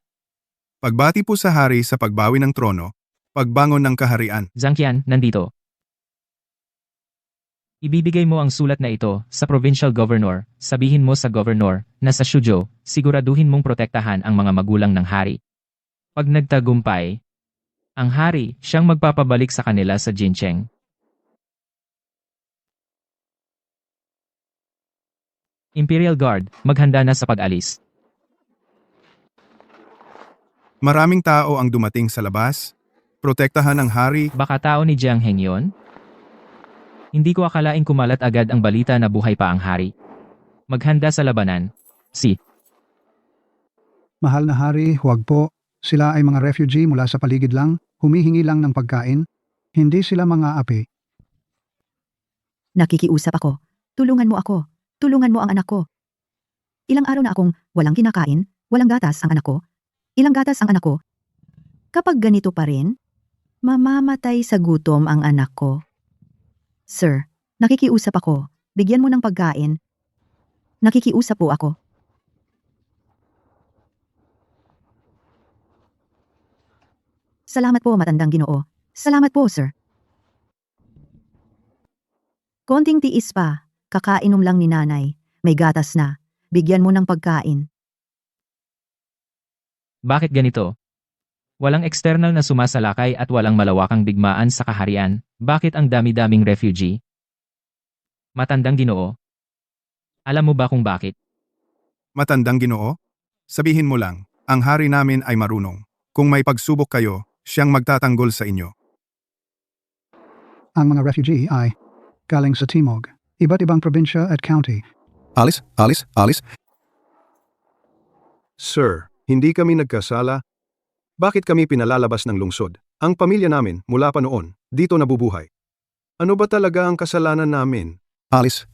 Pagbati po sa hari sa pagbawi ng trono, pagbangon ng kaharian. Zhang Qian, nandito. Ibibigay mo ang sulat na ito sa provincial governor, sabihin mo sa governor na sa Suzhou, siguraduhin mong protektahan ang mga magulang ng hari. Pag nagtagumpay, ang hari siyang magpapabalik sa kanila sa Jincheng. Imperial Guard, maghanda na sa pag-alis. Maraming tao ang dumating sa labas. Protektahan ang hari. Baka tao ni Jiang Heng yon? Hindi ko akalaing kumalat agad ang balita na buhay pa ang hari. Maghanda sa labanan. Si Mahal na hari, huwag po. Sila ay mga refugee mula sa paligid lang, humihingi lang ng pagkain. Hindi sila mga api. Nakikiusap ako. Tulungan mo ako. Tulungan mo ang anak ko. Ilang araw na akong walang kinakain, walang gatas ang anak ko. Ilang gatas ang anak ko. Kapag ganito pa rin, mamamatay sa gutom ang anak ko. Sir, nakikiusap ako. Bigyan mo ng pagkain. Nakikiusap po ako. Salamat po, matandang Ginoo. Salamat po, sir. Konting tiis pa. Kakainom lang ni nanay. May gatas na. Bigyan mo ng pagkain. bakit ganito? Walang external na sumasalakay at walang malawakang digmaan sa kaharian. Bakit ang dami-daming refugee? Matandang Ginoo. Alam mo ba kung bakit? Matandang Ginoo? Sabihin mo lang, ang hari namin ay marunong. Kung may pagsubok kayo, siyang magtatanggol sa inyo. Ang mga refugee ay galing sa Timog, iba't ibang probinsya at county. Alice. Sir, hindi kami nagkasala. Bakit kami pinalalabas ng lungsod? Ang pamilya namin, mula pa noon, dito nabubuhay. Ano ba talaga ang kasalanan namin? Alice.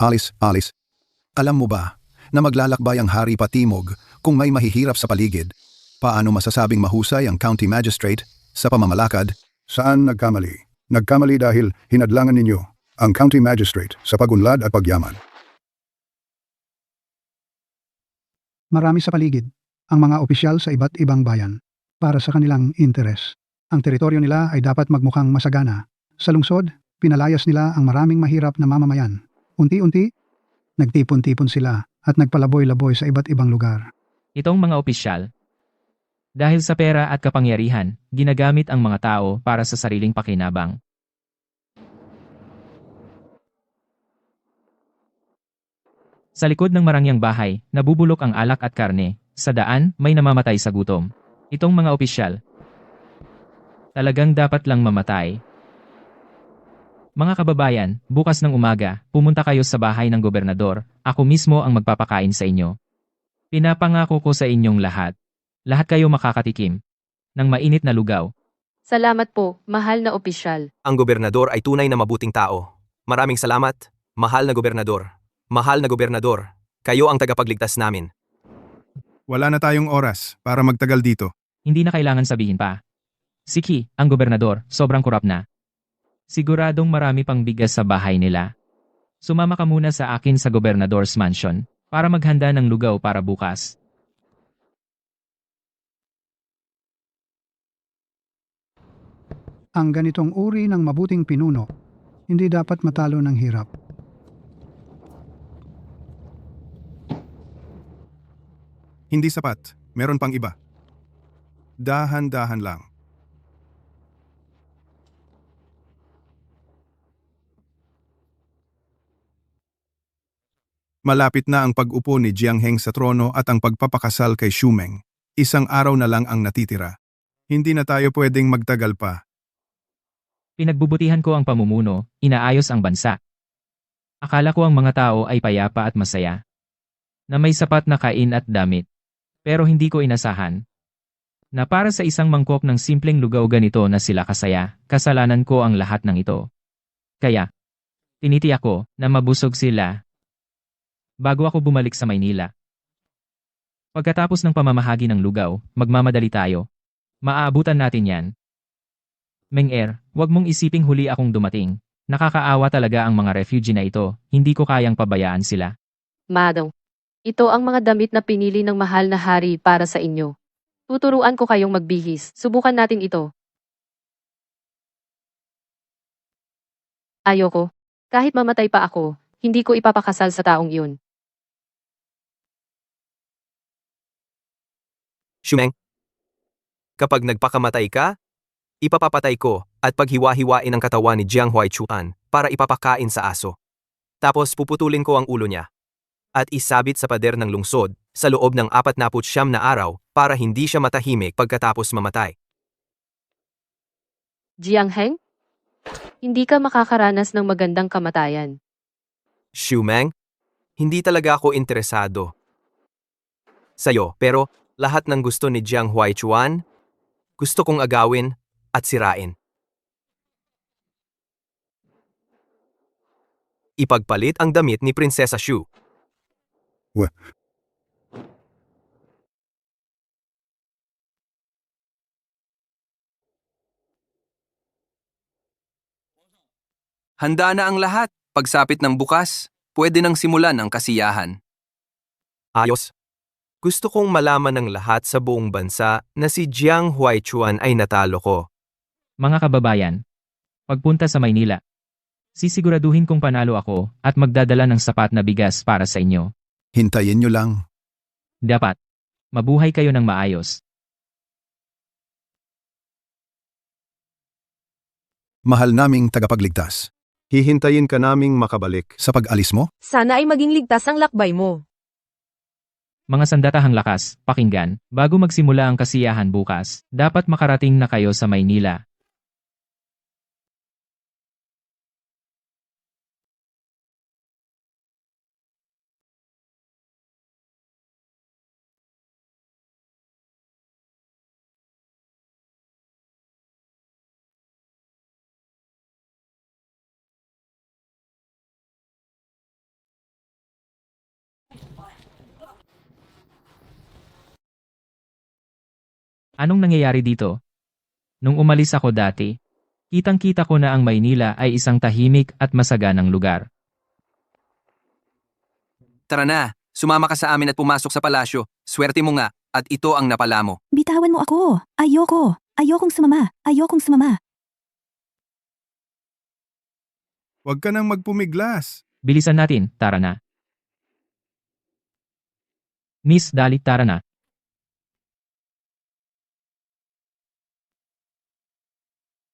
Alam mo ba na maglalakbay ang hari pa Timog kung may mahihirap sa paligid? Paano masasabing mahusay ang county magistrate sa pamamalakad? Saan nagkamali? Nagkamali dahil hinadlangan ninyo ang county magistrate sa pagunlad at pagyaman. Marami sa paligid, ang mga opisyal sa iba't ibang bayan, para sa kanilang interes. Ang teritoryo nila ay dapat magmukhang masagana. Sa lungsod, pinalayas nila ang maraming mahirap na mamamayan. Unti-unti, nagtipon-tipon sila at nagpalaboy-laboy sa iba't ibang lugar. Itong mga opisyal, dahil sa pera at kapangyarihan, ginagamit ang mga tao para sa sariling pakinabang. Sa likod ng marangyang bahay, nabubulok ang alak at karne. Sa daan, may namamatay sa gutom. Itong mga opisyal, talagang dapat lang mamatay. Mga kababayan, bukas ng umaga, pumunta kayo sa bahay ng gobernador. Ako mismo ang magpapakain sa inyo. Pinapangako ko sa inyong lahat. Lahat kayo makakatikim ng mainit na lugaw. Salamat po, mahal na opisyal. ang gobernador ay tunay na mabuting tao. Maraming salamat, mahal na gobernador. Mahal na gobernador, kayo ang tagapagligtas namin. Wala na tayong oras para magtagal dito. Hindi na kailangan sabihin pa. Si Qi, ang gobernador, sobrang korap na. Siguradong marami pang bigas sa bahay nila. Sumama ka muna sa akin sa gobernador's mansion para maghanda ng lugaw para bukas. Ang ganitong uri ng mabuting pinuno, hindi dapat matalo ng hirap. Hindi sapat, meron pang iba. Dahan-dahan lang. Malapit na ang pag-upo ni Jiang Heng sa trono at ang pagpapakasal kay Shumeng. Isang araw na lang ang natitira. Hindi na tayo pwedeng magtagal pa. Pinagbubutihan ko ang pamumuno, inaayos ang bansa. Akala ko ang mga tao ay payapa at masaya. Na may sapat na kain at damit. Pero hindi ko inasahan. Na para sa isang mangkok ng simpleng lugaw ganito na sila kasaya, kasalanan ko ang lahat ng ito. Kaya, tinitiyak ko na mabusog sila bago ako bumalik sa Maynila. Pagkatapos ng pamamahagi ng lugaw, magmamadali tayo. Maaabutan natin yan. Meng-er, wag mong isiping huli akong dumating. Nakakaawa talaga ang mga refugee na ito, hindi ko kayang pabayaan sila. Madong. Ito ang mga damit na pinili ng mahal na hari para sa inyo. Tuturuan ko kayong magbihis. Subukan natin ito. Ayoko. Kahit mamatay pa ako, hindi ko ipapakasal sa taong iyon. Shumeng, kapag nagpakamatay ka, ipapapatay ko at paghiwa-hiwain ang katawan ni Jiang Huaichuan para ipapakain sa aso. Tapos puputulin ko ang ulo niya at isabit sa pader ng lungsod sa loob ng 49 na araw para hindi siya matahimik pagkatapos mamatay. Jiang Heng? Hindi ka makakaranas ng magandang kamatayan. Shumeng, hindi talaga ako interesado sa'yo, pero lahat ng gusto ni Jiang Huaichuan, gusto kong agawin at sirain. Ipagpalit ang damit ni Prinsesa Shu. Handa na ang lahat. Pagsapit ng bukas, pwede nang simulan ang kasiyahan. Ayos. Gusto kong malaman ng lahat sa buong bansa na si Jiang Huaichuan ay natalo ko. Mga kababayan, pagpunta sa Maynila, sisiguraduhin kong panalo ako at magdadala ng sapat na bigas para sa inyo. Hintayin nyo lang. Dapat, mabuhay kayo ng maayos. Mahal naming tagapagligtas. Hihintayin ka naming makabalik. Sa pag-alis mo, Sana ay maging ligtas ang lakbay mo. Mga sandatahang lakas, pakinggan, bago magsimula ang kasiyahan bukas, dapat makarating na kayo sa Maynila. Anong nangyayari dito? Nung umalis ako dati, kitang-kita ko na ang Maynila ay isang tahimik at masaganang lugar. Tara na, sumama ka sa amin at pumasok sa palasyo. Swerte mo nga, at ito ang napala mo. Bitawan mo ako. Ayoko. Ayokong sumama. Ayokong sumama. huwag ka nang magpumiglas. Bilisan natin, tara na. Miss Dali, tara na.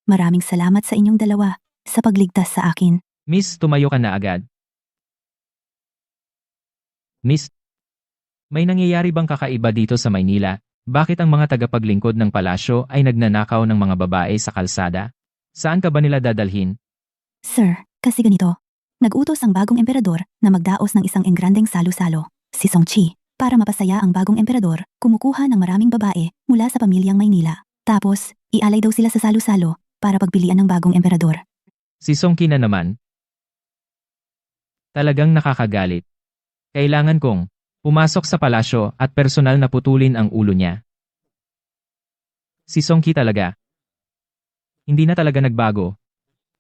Maraming salamat sa inyong dalawa sa pagligtas sa akin. Miss, tumayo ka na agad. Miss, may nangyayari bang kakaiba dito sa Maynila? Bakit ang mga tagapaglingkod ng palasyo ay nagnanakaw ng mga babae sa kalsada? Saan ka ba nila dadalhin? Sir, kasi ganito. Nag-utos ang bagong emperador na magdaos ng isang engrandeng salo-salo, si Song Chi, para mapasaya ang bagong emperador, kumukuha ng maraming babae mula sa pamilyang Maynila. Tapos, ialay daw sila sa salo-salo para pagpilian ng bagong emperador. Si Song Qi na naman. Talagang nakakagalit. Kailangan kong pumasok sa palasyo at personal na putulin ang ulo niya. Si Song Qi talaga. Hindi na talaga nagbago.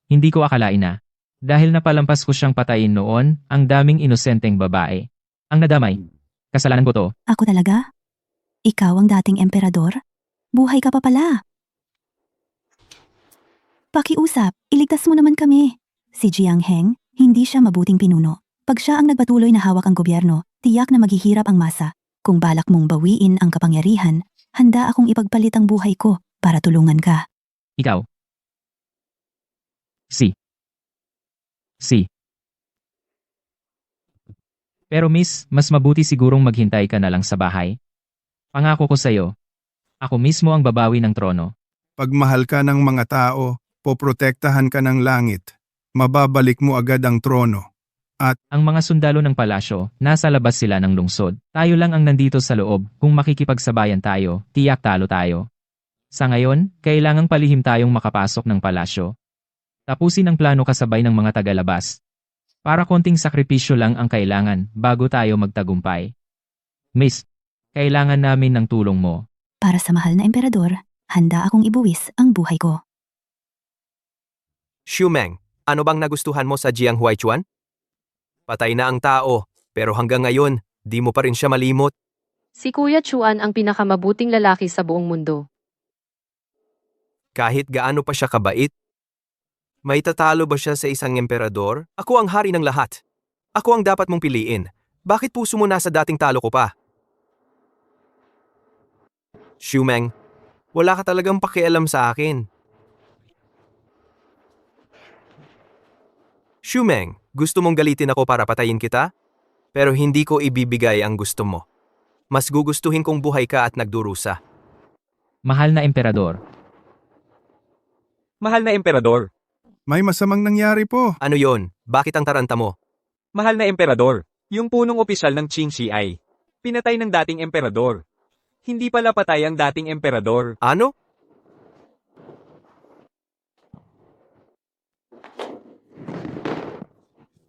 Hindi ko akalain na. Dahil napalampas ko siyang patayin noon, ang daming inosenteng babae. Ang nadamay. Kasalanan ko to. Ako talaga? Ikaw ang dating emperador? Buhay ka pa pala. Pakiusap, iligtas mo naman kami. Si Jiang Heng, hindi siya mabuting pinuno. Pag siya ang nagpatuloy na hawak ang gobyerno, tiyak na maghihirap ang masa. Kung balak mong bawiin ang kapangyarihan, handa akong ipagpalit ang buhay ko para tulungan ka. Ikaw. Si. Pero miss, mas mabuti sigurong maghintay ka na lang sa bahay. Pangako ko sa'yo, ako mismo ang babawi ng trono. Pagmahal ka ng mga tao, Poprotektahan ka ng langit. Mababalik mo agad ang trono. Ang mga sundalo ng palasyo, nasa labas sila ng lungsod. Tayo lang ang nandito sa loob. Kung makikipagsabayan tayo, tiyak talo tayo. Sa ngayon, kailangang palihim tayong makapasok ng palasyo. Tapusin ang plano kasabay ng mga tagalabas. Para konting sakripisyo lang ang kailangan bago tayo magtagumpay. Miss, kailangan namin ng tulong mo. Para sa mahal na emperador, handa akong ibuwis ang buhay ko. Shumeng, ano bang nagustuhan mo sa Jiang Huaichuan? Patay na ang tao, pero hanggang ngayon, di mo pa rin siya malimot. Si Kuya Chuan ang pinakamabuting lalaki sa buong mundo. Kahit gaano pa siya kabait. May tatalo ba siya sa isang emperador? Ako ang hari ng lahat. Ako ang dapat mong piliin. Bakit puso mo nasa dating talo ko pa? Shumeng, wala ka talagang pakialam sa akin. Shumeng, gusto mong galitin ako para patayin kita? Pero hindi ko ibibigay ang gusto mo. Mas gugustuhin kong buhay ka at nagdurusa. Mahal na emperador. Mahal na emperador. May masamang nangyari po. Ano yon? Bakit ang taranta mo? Mahal na emperador. Yung punong opisyal ng Qin Shi ay pinatay ng dating emperador. Hindi pala patay ang dating emperador. Ano?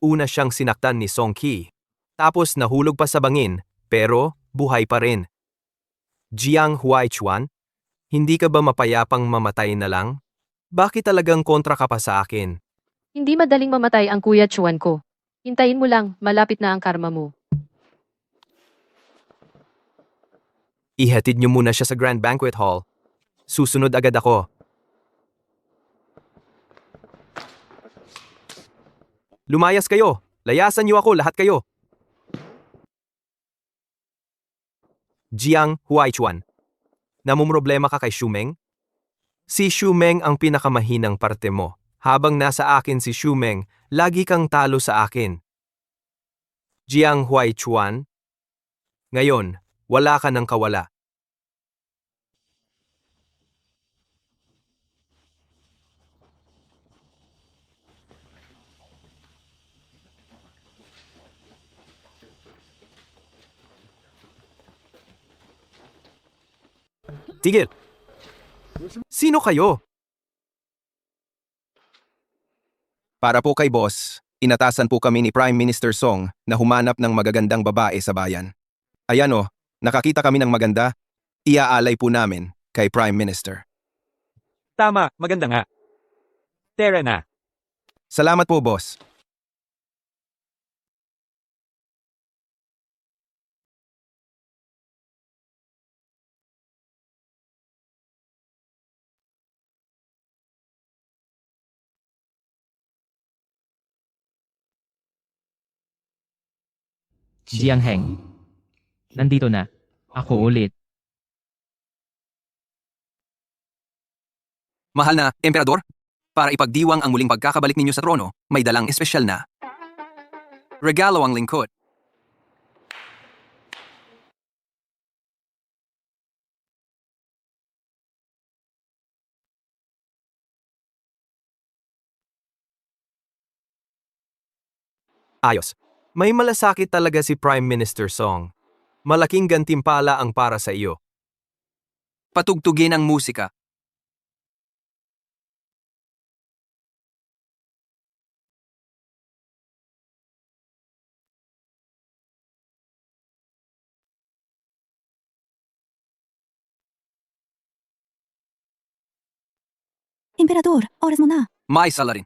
Una siyang sinaktan ni Song Qi. Tapos nahulog pa sa bangin, pero buhay pa rin. Jiang Huaichuan, hindi ka ba mapayapang mamatay na lang? Bakit talagang kontra ka pa sa akin? Hindi madaling mamatay ang Kuya Chuan ko. Hintayin mo lang, malapit na ang karma mo. Ihatid niyo muna siya sa Grand Banquet Hall. Susunod agad ako. Lumayas kayo! Layasan niyo ako, lahat kayo! Jiang Huaichuan, namumroblema ka kay Shumeng? Si Shumeng ang pinakamahinang parte mo. Habang nasa akin si Shumeng, lagi kang talo sa akin. Jiang Huaichuan, ngayon, wala ka ng kawala. Tigil! Sino kayo? Para po kay boss, inatasan po kami ni Prime Minister Song na humanap ng magagandang babae sa bayan. Ayan o, nakakita kami ng maganda, iaalay po namin kay Prime Minister. Tama, maganda nga. Tara na. Salamat po boss. Jiang Heng. Nandito na. Ako ulit. Mahal na emperador, para ipagdiwang ang muling pagkakabalik ninyo sa trono, may dalang espesyal na regalo ang lingkod. Ayos. May malasakit talaga si Prime Minister Song. Malaking gantimpala ang para sa iyo. Patugtugin ang musika. Emperador, oras mo na. May sala rin.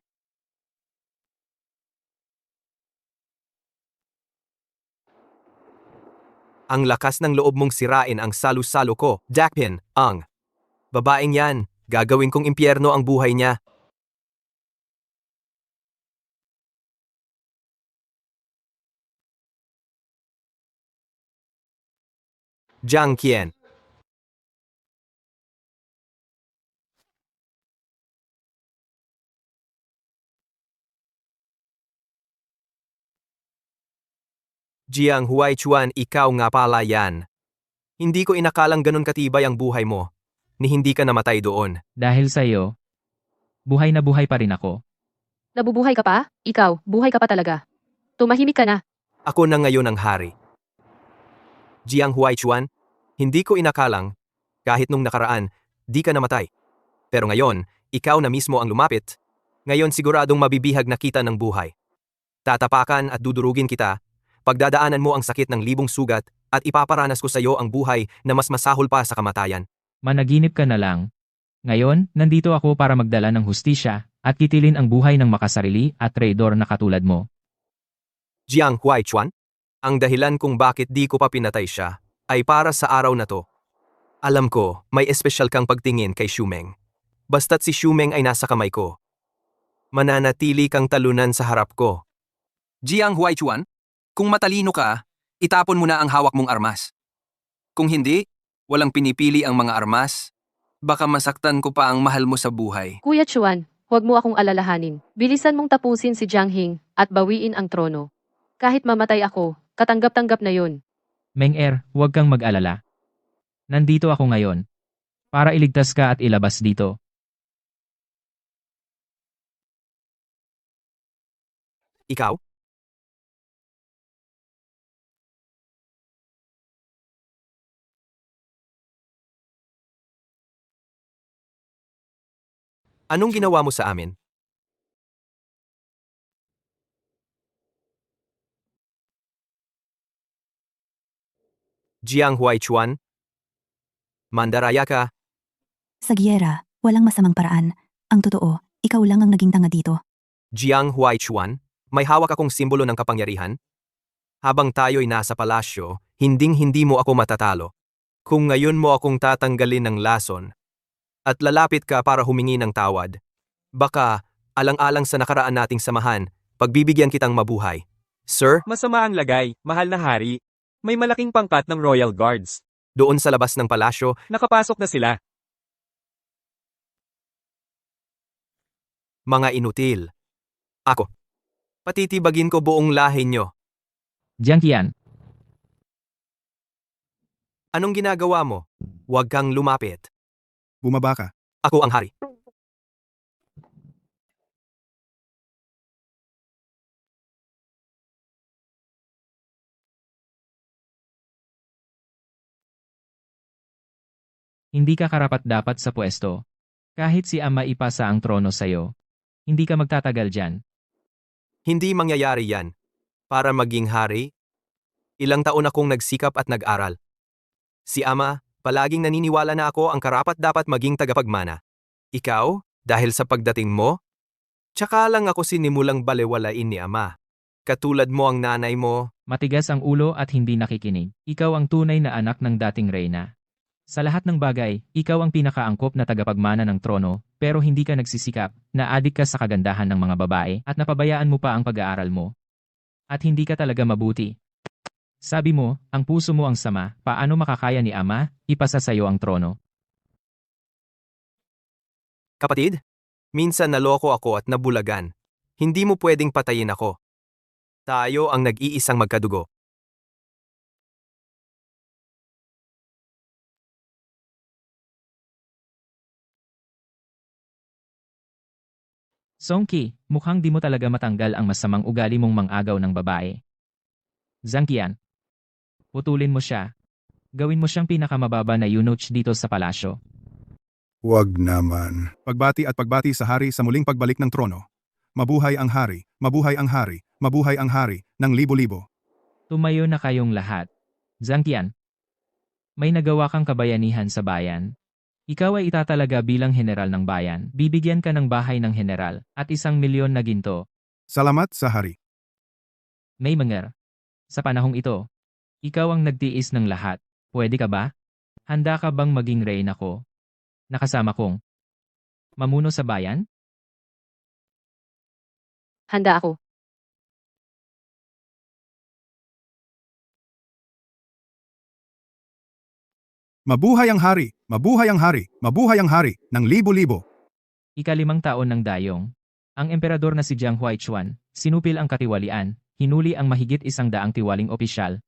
Ang lakas ng loob mong sirain ang salu-salo ko, Dakpin, ang babaeng yan, gagawin kong impyerno ang buhay niya. Jiang Qian. Jiang Huaichuan, ikaw nga pala yan. Hindi ko inakalang ganun katibay ang buhay mo, ni hindi ka namatay doon. Dahil sa'yo, Buhay na buhay pa rin ako. Nabubuhay ka pa? Ikaw, buhay ka pa talaga. Tumahimik ka na. Ako na ngayon ang hari. Jiang Huaichuan, hindi ko inakalang, kahit nung nakaraan, di ka namatay. Pero ngayon, ikaw na mismo ang lumapit. Ngayon siguradong mabibihag na kita ng buhay. Tatapakan at dudurugin kita, pagdadaanan mo ang sakit ng libong sugat at ipaparanas ko sa iyo ang buhay na mas masahol pa sa kamatayan. Managinip ka na lang. Ngayon, nandito ako para magdala ng hustisya at kitilin ang buhay ng makasarili at traidor na katulad mo. Jiang Huaichuan, ang dahilan kung bakit di ko pa pinatay siya ay para sa araw na to. Alam ko, may espesyal kang pagtingin kay Shumeng. Basta't si Shumeng ay nasa kamay ko. Mananatili kang talunan sa harap ko. Jiang Huaichuan, kung matalino ka, itapon mo na ang hawak mong armas. Kung hindi, walang pinipili ang mga armas, baka masaktan ko pa ang mahal mo sa buhay. Kuya Chuan, huwag mo akong alalahanin. Bilisan mong tapusin si Jiang Hing at bawiin ang trono. Kahit mamatay ako, katanggap-tanggap na yun. Meng-Er, huwag kang mag-alala. Nandito ako ngayon. Para iligtas ka at ilabas dito. Ikaw? Anong ginawa mo sa amin? Jiang Huaichuan, mandaraya ka. Sa giyera, walang masamang paraan. Ang totoo, ikaw lang ang naging tanga dito. Jiang Huaichuan, may hawak akong simbolo ng kapangyarihan. Habang tayo'y nasa palasyo, hinding-hindi mo ako matatalo. Kung ngayon mo akong tatanggalin ng lason, at lalapit ka para humingi ng tawad, baka, alang-alang sa nakaraan nating samahan, pagbibigyan kitang mabuhay. Sir, Masama ang lagay, mahal na hari. May malaking pangkat ng Royal Guards. doon sa labas ng palasyo, Nakapasok na sila. mga inutil. Ako. Patitibagin ko buong lahi nyo. Jiang Qian, Anong ginagawa mo? Huwag kang lumapit. Bumaba ka. Ako ang hari. hindi ka karapat-dapat sa pwesto. Kahit si Ama ipasa ang trono sa'yo. Hindi ka magtatagal dyan. Hindi mangyayari yan. Para maging hari, ilang taon akong nagsikap at nag-aral. Si Ama, palaging naniniwala na ako ang karapat-dapat maging tagapagmana. Ikaw, dahil sa pagdating mo, tsaka lang ako sinimulang balewalain ni Ama. Katulad mo ang nanay mo, Matigas ang ulo at hindi nakikinig. Ikaw ang tunay na anak ng dating reyna. Sa lahat ng bagay, ikaw ang pinakaangkop na tagapagmana ng trono, pero hindi ka nagsisikap, naadik ka sa kagandahan ng mga babae, at napabayaan mo pa ang pag-aaral mo. At hindi ka talaga mabuti. Sabi mo, ang puso mo ang sama, paano makakaya ni Ama, ipasa sa iyo ang trono? kapatid, minsan naloko ako at nabulagan. Hindi mo pwedeng patayin ako. Tayo ang nag-iisang magkadugo. Songqi, mukhang di mo talaga matanggal ang masamang ugali mong mangagaw ng babae. Zhang Qian, putulin mo siya. Gawin mo siyang pinakamababa na eunuch dito sa palasyo. Huwag naman. Pagbati at pagbati sa hari sa muling pagbalik ng trono. Mabuhay ang hari, mabuhay ang hari, mabuhay ang hari, ng libo-libo. Tumayo na kayong lahat. Zhang Qian, may nagawa kang kabayanihan sa bayan. Ikaw ay itatalaga bilang general ng bayan. Bibigyan ka ng bahay ng general at 1,000,000 na ginto. Salamat sa hari. May Menger, sa panahong ito, ikaw ang nagtiis ng lahat. Pwede ka ba? Handa ka bang maging reyna ko? Nakasama kong mamuno sa bayan? Handa ako. Mabuhay ang hari, mabuhay ang hari, mabuhay ang hari, ng libo-libo. Ika-5 taon ng dayong. Ang emperador na si Jiang Huaichuan, sinupil ang katiwalian, hinuli ang mahigit 100 tiwaling opisyal.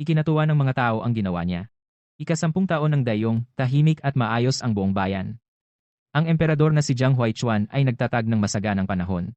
Ikinatuwa ng mga tao ang ginawa niya. Ika-10 taon ng dayong, tahimik at maayos ang buong bayan. Ang emperador na si Jiang Huaichuan ay nagtatag ng masaganang panahon.